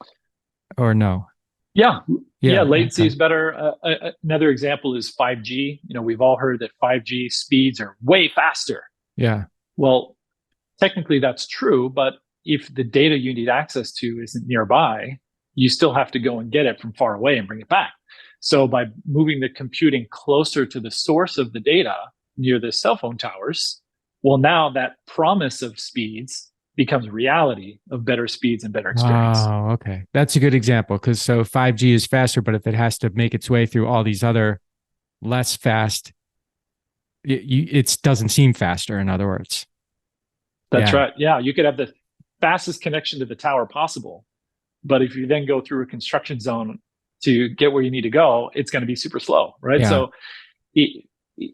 or no? Yeah. Latency okay. is better. Another example is 5G. We've all heard that 5G speeds are way faster. Yeah. Well, technically that's true, but if the data you need access to isn't nearby, you still have to go and get it from far away and bring it back. So by moving the computing closer to the source of the data near the cell phone towers, well, now that promise of speeds becomes reality of better speeds and better experience. Oh, okay. That's a good example, because so 5G is faster, but if it has to make its way through all these other less fast, it doesn't seem faster, in other words. That's right. Yeah, you could have the fastest connection to the tower possible, but if you then go through a construction zone to get where you need to go, it's going to be super slow, right? Yeah. So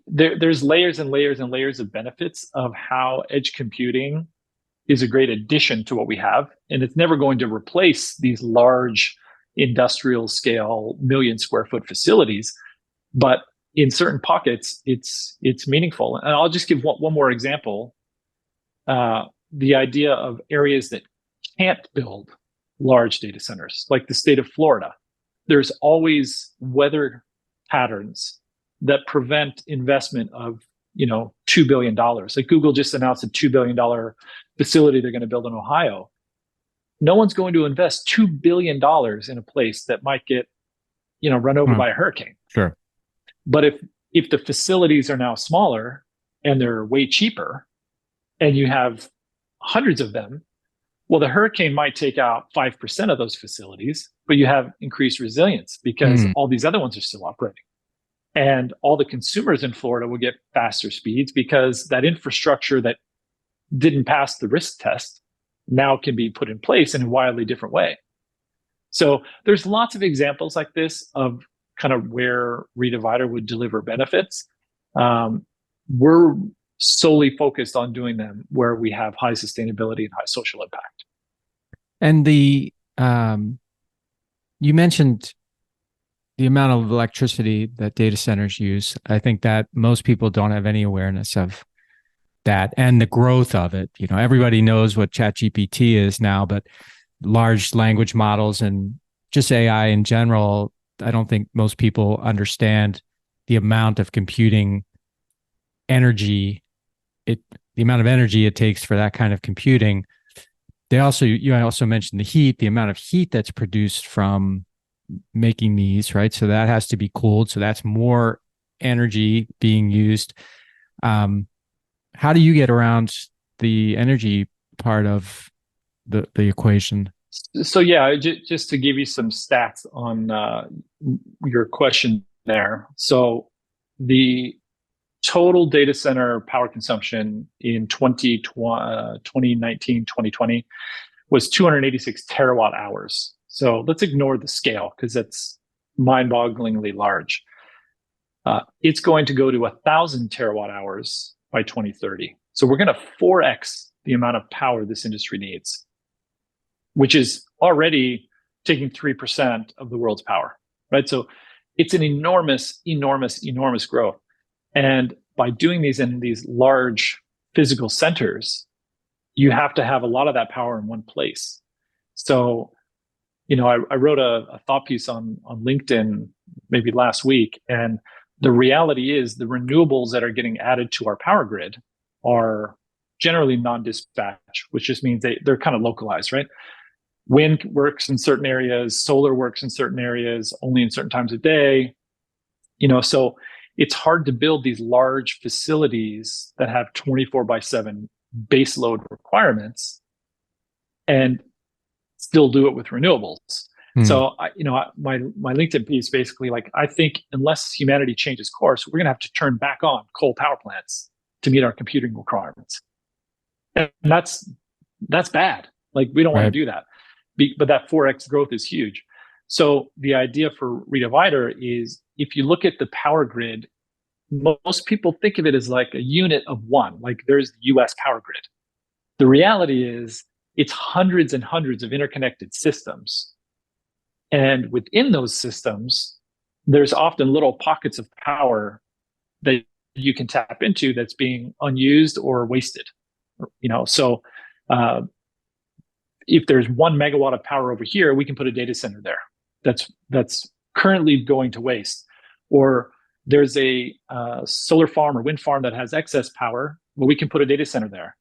there's layers and layers and layers of benefits of how edge computing is a great addition to what we have, and it's never going to replace these large industrial scale million square foot facilities, but in certain pockets it's meaningful. And I'll just give one more example. The idea of areas that can't build large data centers, like the state of Florida. There's always weather patterns that prevent investment of $2 billion. Like Google just announced a $2 billion facility they're going to build in Ohio. No one's going to invest $2 billion in a place that might get run over by a hurricane. Sure. But if the facilities are now smaller and they're way cheaper, and you have hundreds of them, well, the hurricane might take out 5% of those facilities, but you have increased resilience because all these other ones are still operating. And all the consumers in Florida will get faster speeds because that infrastructure that didn't pass the risk test now can be put in place in a wildly different way. So there's lots of examples like this of kind of where Redivider would deliver benefits. We're solely focused on doing them where we have high sustainability and high social impact. And you mentioned the amount of electricity that data centers use. I think that most people don't have any awareness of that and the growth of it. Everybody knows what ChatGPT is now, but large language models and just AI in general, I don't think most people understand the amount of computing energy, the amount of energy it takes for that kind of computing. You also mentioned the heat, the amount of heat that's produced from making these, right? So that has to be cooled. So that's more energy being used. How do you get around the energy part of the equation? So yeah, just to give you some stats on your question there. So the total data center power consumption in 2019, 2020 was 286 terawatt hours. So let's ignore the scale because that's mind-bogglingly large. It's going to go to 1,000 terawatt hours by 2030. So we're going to 4x the amount of power this industry needs, which is already taking 3% of the world's power, right? So it's an enormous, enormous, enormous growth. And by doing these in these large physical centers, you have to have a lot of that power in one place. So, I wrote a thought piece on LinkedIn maybe last week, and the reality is the renewables that are getting added to our power grid are generally non-dispatch, which just means they're kind of localized, right? Wind works in certain areas, solar works in certain areas, only in certain times of day. So it's hard to build these large facilities that have 24/7 base load requirements and still do it with renewables. So, my LinkedIn piece basically, like, I think unless humanity changes course, we're going to have to turn back on coal power plants to meet our computing requirements, and that's bad. Like, we don't want to do that, but that 4x growth is huge. So the idea for Redivider is, if you look at the power grid, most people think of it as like a unit of one, like there's the US power grid. The reality is it's hundreds and hundreds of interconnected systems. And within those systems, there's often little pockets of power that you can tap into that's being unused or wasted. So if there's 1 megawatt of power over here, we can put a data center there that's currently going to waste. Or there's a solar farm or wind farm that has excess power, well, we can put a data center there.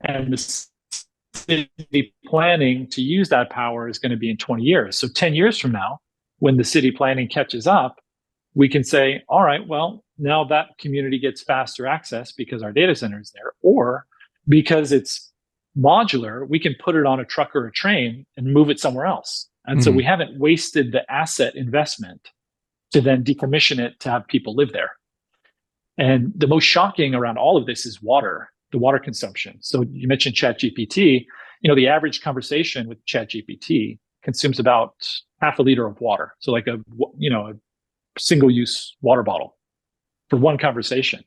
And the city planning to use that power is going to be in 20 years. So 10 years from now, when the city planning catches up, we can say, all right, well, now that community gets faster access because our data center is there, or because it's modular, we can put it on a truck or a train and move it somewhere else. And so we haven't wasted the asset investment to then decommission it to have people live there. And the most shocking around all of this is the water consumption. So you mentioned ChatGPT. The average conversation with ChatGPT consumes about half a liter of water. So like a single-use water bottle for one conversation.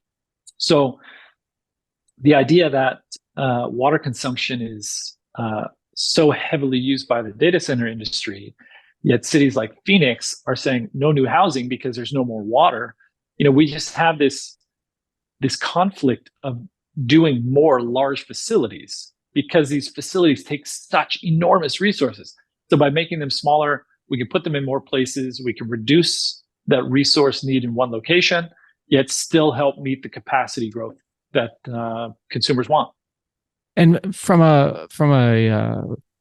So the idea that water consumption is so heavily used by the data center industry, yet cities like Phoenix are saying no new housing because there's no more water. We just have this conflict of doing more large facilities because these facilities take such enormous resources. So by making them smaller, we can put them in more places. We can reduce that resource need in one location, yet still help meet the capacity growth that consumers want. And from a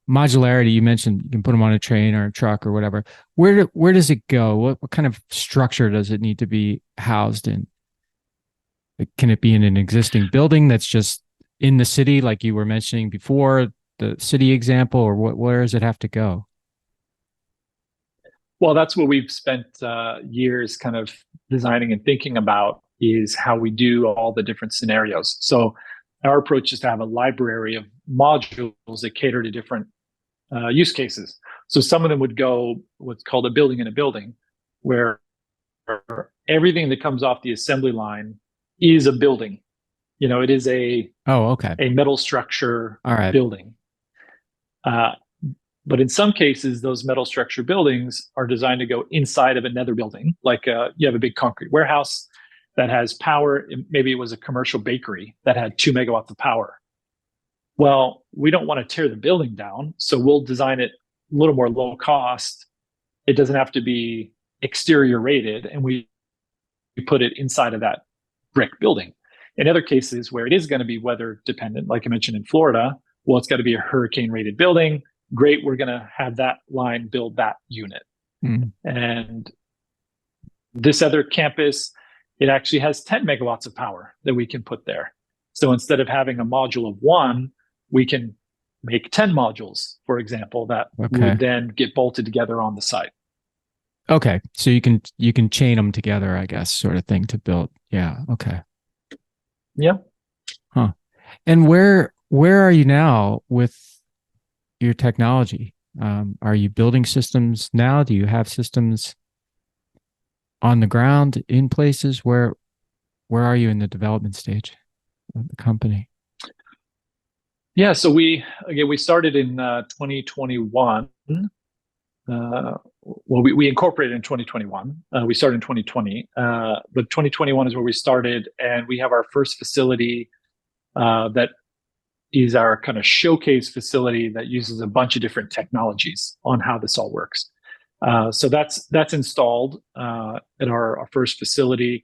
modularity, you mentioned you can put them on a train or a truck or whatever. Where does it go? What kind of structure does it need to be housed in? Can it be in an existing building that's just in the city, like you were mentioning before, the city example, or where does it have to go? Well, that's what we've spent years kind of designing and thinking about, is how we do all the different scenarios. So our approach is to have a library of modules that cater to different use cases. So some of them would go what's called a building in a building, where everything that comes off the assembly line is a building. It is a metal structure building. But in some cases, those metal structure buildings are designed to go inside of another building. Like you have a big concrete warehouse that has power. Maybe it was a commercial bakery that had 2 megawatts of power. Well, we don't want to tear the building down, so we'll design it a little more low cost. It doesn't have to be exterior rated, and we put it inside of that brick building. In other cases where it is going to be weather dependent, like I mentioned in Florida, well, it's got to be a hurricane rated building. Great, we're going to have that line build that unit. And this other campus, it actually has 10 megawatts of power that we can put there. So instead of having a module of one, we can make 10 modules, for example, that would then get bolted together on the site. Okay. So you can chain them together, I guess, sort of thing to build. Yeah. Okay. Yeah. Huh. And where are you now with your technology? Are you building systems now? Do you have systems on the ground in places? Where are you in the development stage of the company? Yeah. So we started in 2021. We incorporated in 2021. We started in 2020, but 2021 is where we started, and we have our first facility that is our kind of showcase facility that uses a bunch of different technologies on how this all works. So that's installed at our first facility.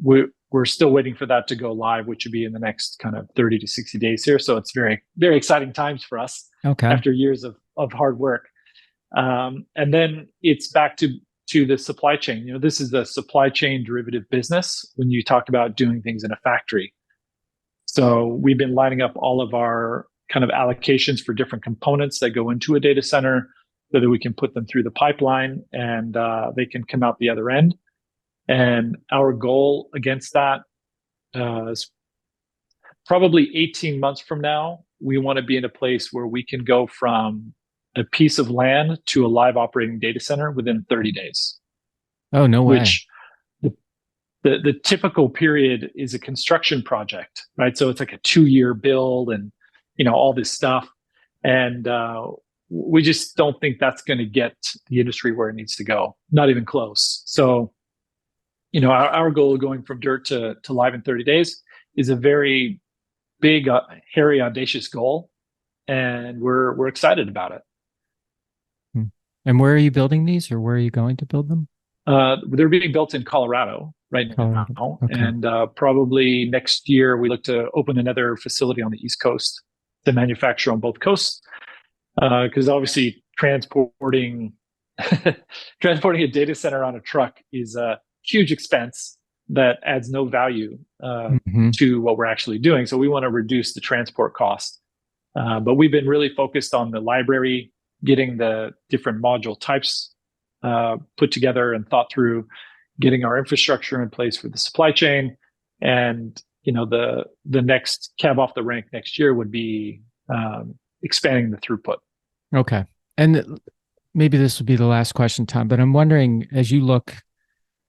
We're still waiting for that to go live, which would be in the next kind of 30 to 60 days here. So it's very, very exciting times for us Okay. after years of hard work. And then it's back to the supply chain. You know, this is a supply chain derivative business when you talk about doing things in a factory. So we've been lining up all of our kind of allocations for different components that go into a data center so that we can put them through the pipeline and they can come out the other end. And our goal against that is probably 18 months from now, we want to be in a place where we can go from a piece of land to a live operating data center within 30 days. Oh, no way. Which the typical period is a construction project, right? So it's like a 2-year build and, you know, all this stuff. And we just don't think that's going to get the industry where it needs to go. Not even close. So, you know, our goal of going from dirt to live in 30 days is a very big, hairy, audacious goal. And we're excited about it. And where are you building these, or where are you going to build them? They're being built in Colorado right Colorado. now. Okay. And probably next year, we look to open another facility on the East Coast to manufacture on both coasts. Because obviously transporting a data center on a truck is a huge expense that adds no value to what we're actually doing. So we want to reduce the transport cost. But we've been really focused on the library, getting the different module types put together and thought through, getting our infrastructure in place for the supply chain. And, you know, the next cab off the rank next year would be expanding the throughput. Okay. And maybe this will be the last question, Tom, but I'm wondering, as you look,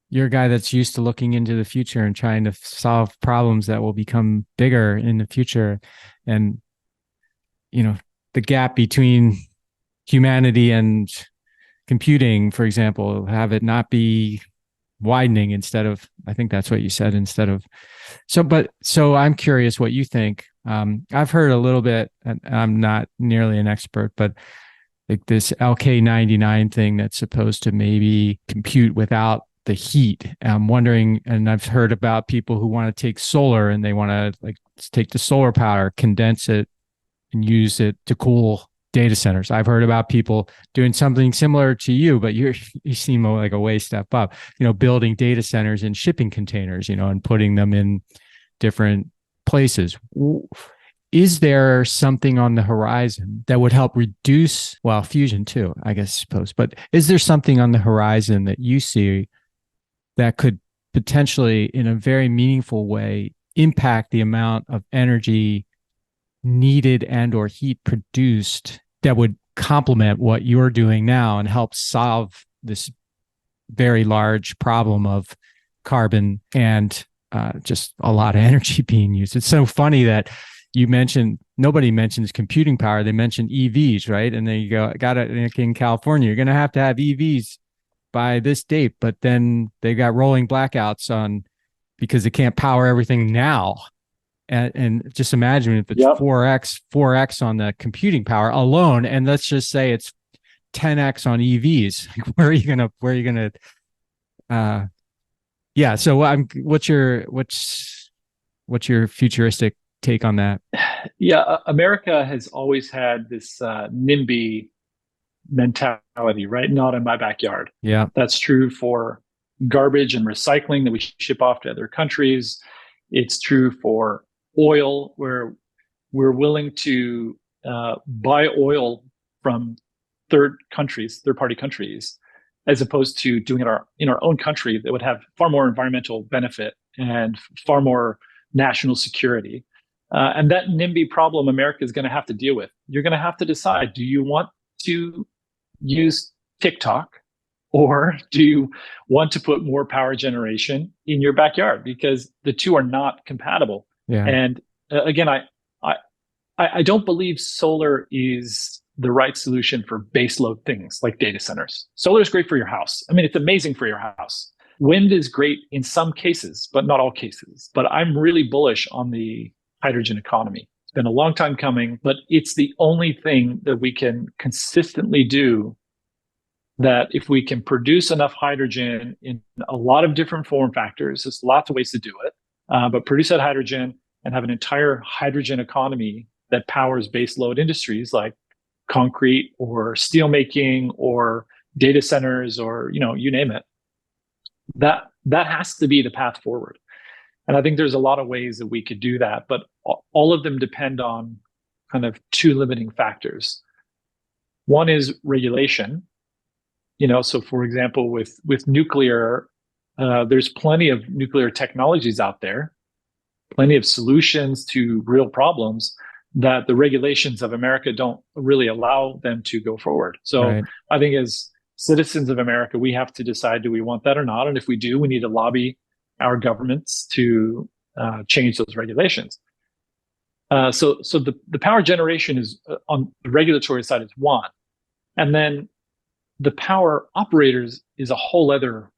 you're a guy that's used to looking into the future and trying to solve problems that will become bigger in the future. And, you know, the gap between humanity and computing, for example, have it not be widening instead of, I think that's what you said, instead of, so I'm curious what you think. I've heard a little bit, and I'm not nearly an expert, but like this LK99 thing that's supposed to maybe compute without the heat. I'm wondering, and I've heard about people who want to take solar and they want to like take the solar power, condense it, and use it to cool data centers. I've heard about people doing something similar to you, but you seem like a way step up, you know, building data centers in shipping containers, you know, and putting them in different places. Is there something on the horizon that would help reduce, well, fusion too, I guess, suppose, but is there something on the horizon that you see that could potentially, in a very meaningful way, impact the amount of energy needed and or heat produced that would complement what you're doing now and help solve this very large problem of carbon and just a lot of energy being used? It's so funny that you mentioned, nobody mentions computing power. They mention EVs, right? And then you go, got it in California, you're going to have EVs by this date, but then they got rolling blackouts on because they can't power everything now. And just imagine if it's 4x on the computing power alone, and let's just say it's 10x on EVs. Where are you gonna? Yeah. So what's your futuristic take on that? Yeah, America has always had this NIMBY mentality, right? Not in my backyard. Yeah, that's true for garbage and recycling that we ship off to other countries. It's true for oil, where we're willing to buy oil from third-party countries, as opposed to doing it in our own country that would have far more environmental benefit and far more national security. And that NIMBY problem America is going to have to deal with. You're going to have to decide, do you want to use TikTok, or do you want to put more power generation in your backyard? Because the two are not compatible. Yeah. And again, I don't believe solar is the right solution for baseload things like data centers. Solar is great for your house. I mean, it's amazing for your house. Wind is great in some cases, but not all cases. But I'm really bullish on the hydrogen economy. It's been a long time coming, but it's the only thing that we can consistently do that if we can produce enough hydrogen in a lot of different form factors, there's lots of ways to do it, but produce that hydrogen and have an entire hydrogen economy that powers base load industries like concrete or steel making or data centers or, you name it, that has to be the path forward. And I think there's a lot of ways that we could do that, but all of them depend on kind of two limiting factors. One is regulation. So for example, with nuclear, there's plenty of nuclear technologies out there, plenty of solutions to real problems that the regulations of America don't really allow them to go forward. So Right. I think as citizens of America, we have to decide, do we want that or not? And if we do, we need to lobby our governments to change those regulations. So the power generation is on the regulatory side is one. And then the power operators is a whole other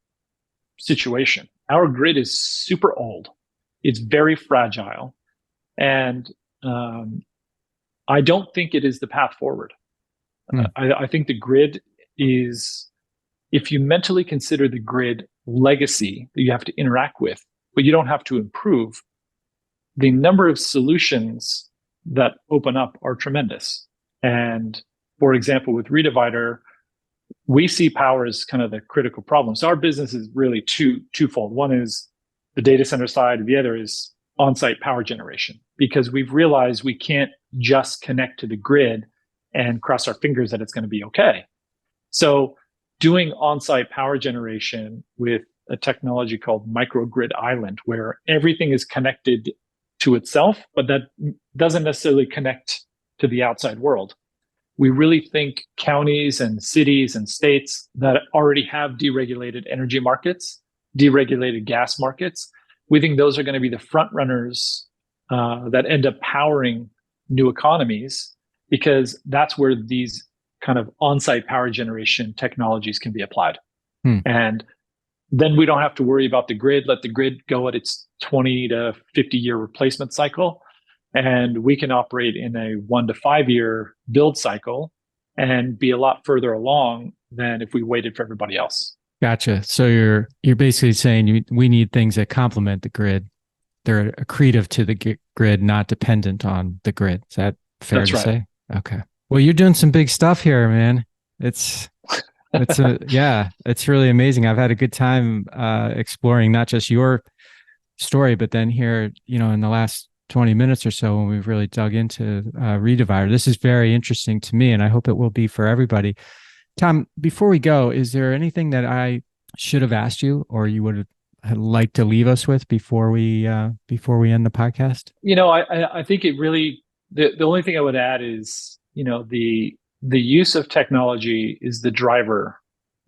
situation. Our grid is super old. It's very fragile. And I don't think it is the path forward. I think the grid is, if you mentally consider the grid legacy that you have to interact with, but you don't have to improve, the number of solutions that open up are tremendous. And for example, with Redivider, we see power as kind of the critical problem. So our business is really twofold. One is the data center side. The other is on-site power generation, because we've realized we can't just connect to the grid and cross our fingers that it's going to be okay. So doing on-site power generation with a technology called microgrid island, where everything is connected to itself, but that doesn't necessarily connect to the outside world. We really think counties and cities and states that already have deregulated energy markets, deregulated gas markets, we think those are going to be the front runners that end up powering new economies, because that's where these kind of on-site power generation technologies can be applied. And then we don't have to worry about the grid. Let the grid go at its 20 to 50 year replacement cycle. And we can operate in a 1 to 5 year build cycle and be a lot further along than if we waited for everybody else. Gotcha. So you're basically saying we need things that complement the grid. They're accretive to the grid, not dependent on the grid. Is that fair That's to right. say? Okay. Well, you're doing some big stuff here, man. It's really amazing. I've had a good time exploring not just your story, but then here, in the last 20 minutes or so, when we've really dug into Redivider. This is very interesting to me, and I hope it will be for everybody. Tom, before we go, is there anything that I should have asked you, or you would have liked to leave us with before we end the podcast? I think it really, the only thing I would add is, the use of technology is the driver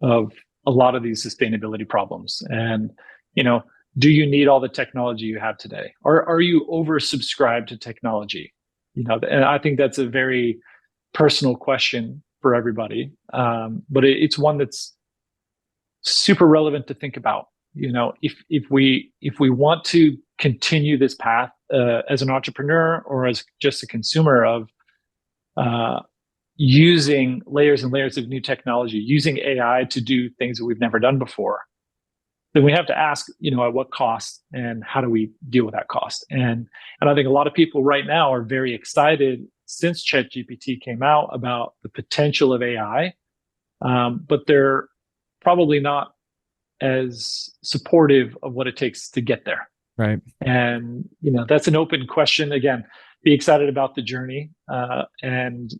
of a lot of these sustainability problems. And, do you need all the technology you have today? Or are you oversubscribed to technology? And I think that's a very personal question for everybody. But it's one that's super relevant to think about. If we want to continue this path as an entrepreneur or as just a consumer of using layers and layers of new technology, using AI to do things that we've never done before, then we have to ask, at what cost and how do we deal with that cost? And I think a lot of people right now are very excited since ChatGPT came out about the potential of AI, but they're probably not as supportive of what it takes to get there. Right. And, that's an open question. Again, be excited about the journey. And,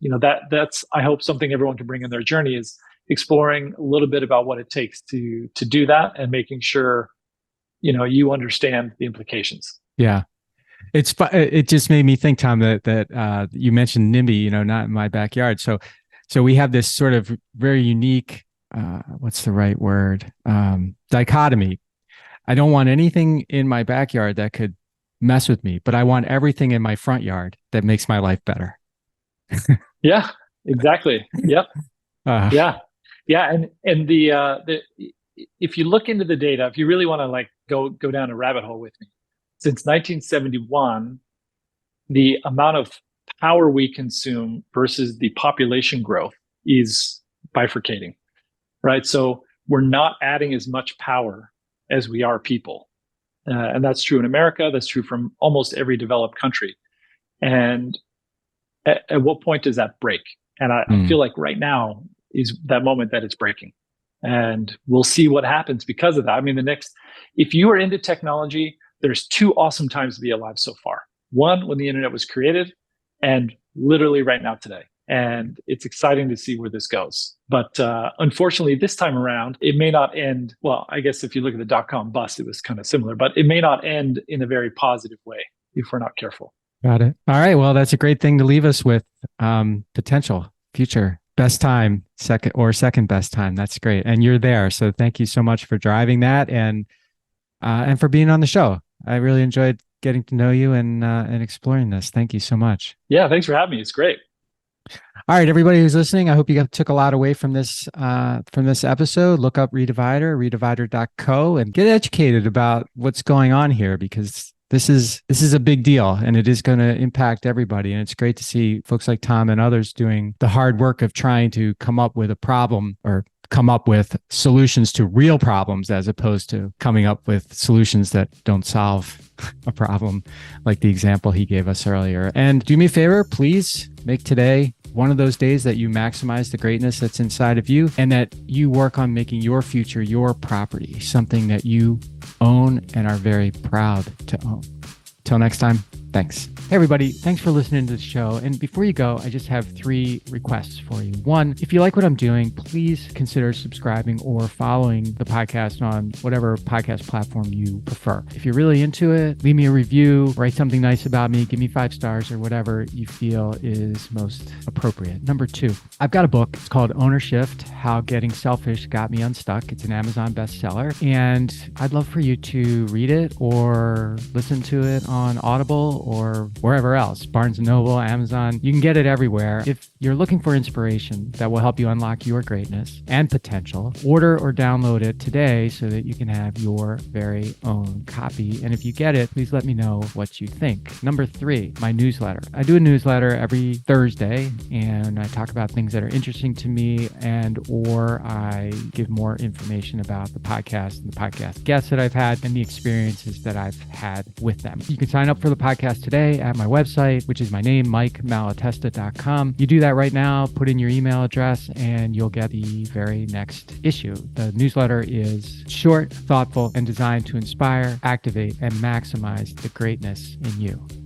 that's, I hope, something everyone can bring in their journey is exploring a little bit about what it takes to do that and making sure, you understand the implications. Yeah. It just made me think, Tom, that you mentioned NIMBY, not in my backyard. So we have this sort of very unique, what's the right word? Dichotomy. I don't want anything in my backyard that could mess with me, but I want everything in my front yard that makes my life better. Yeah, exactly. Yep. Yeah. And the if you look into the data, if you really want to go down a rabbit hole with me, since 1971, the amount of power we consume versus the population growth is bifurcating. right? So we're not adding as much power as we are people. And that's true in America. That's true from almost every developed country. And at what point does that break? And I feel like right now is that moment that it's breaking. And we'll see what happens because of that. I mean, if you are into technology, there's two awesome times to be alive so far. One, when the internet was created, and literally right now today. And it's exciting to see where this goes. But unfortunately, this time around, it may not end. Well, I guess if you look at the dot-com bust, it was kind of similar, but it may not end in a very positive way if we're not careful. Got it. All right. Well, that's a great thing to leave us with. Potential, future, best time, second best time. That's great. And you're there. So thank you so much for driving that and for being on the show. I really enjoyed getting to know you and exploring this. Thank you so much. Yeah. Thanks for having me. It's great. All right, everybody who's listening, I hope you took a lot away from this episode. Look up Redivider, redivider.co, and get educated about what's going on here, because this is a big deal and it is going to impact everybody. And it's great to see folks like Tom and others doing the hard work of trying to come up with a problem or come up with solutions to real problems, as opposed to coming up with solutions that don't solve a problem, like the example he gave us earlier. And do me a favor, please make today one of those days that you maximize the greatness that's inside of you, and that you work on making your future your property, something that you own and are very proud to own. Till next time, thanks. Hey, everybody. Thanks for listening to the show. And before you go, I just have 3 requests for you. 1, if you like what I'm doing, please consider subscribing or following the podcast on whatever podcast platform you prefer. If you're really into it, leave me a review, write something nice about me, give me 5 stars or whatever you feel is most appropriate. Number 2, I've got a book. It's called Ownership: How Getting Selfish Got Me Unstuck. It's an Amazon bestseller. And I'd love for you to read it or listen to it on Audible or wherever else, Barnes & Noble, Amazon. You can get it everywhere. If you're looking for inspiration that will help you unlock your greatness and potential, order or download it today so that you can have your very own copy. And if you get it, please let me know what you think. Number 3, my newsletter. I do a newsletter every Thursday, and I talk about things that are interesting to me, or I give more information about the podcast and the podcast guests that I've had and the experiences that I've had with them. You can sign up for the podcast today at my website, which is my name, MikeMalatesta.com. You do that right now, put in your email address, and you'll get the very next issue. The newsletter is short, thoughtful, and designed to inspire, activate, and maximize the greatness in you.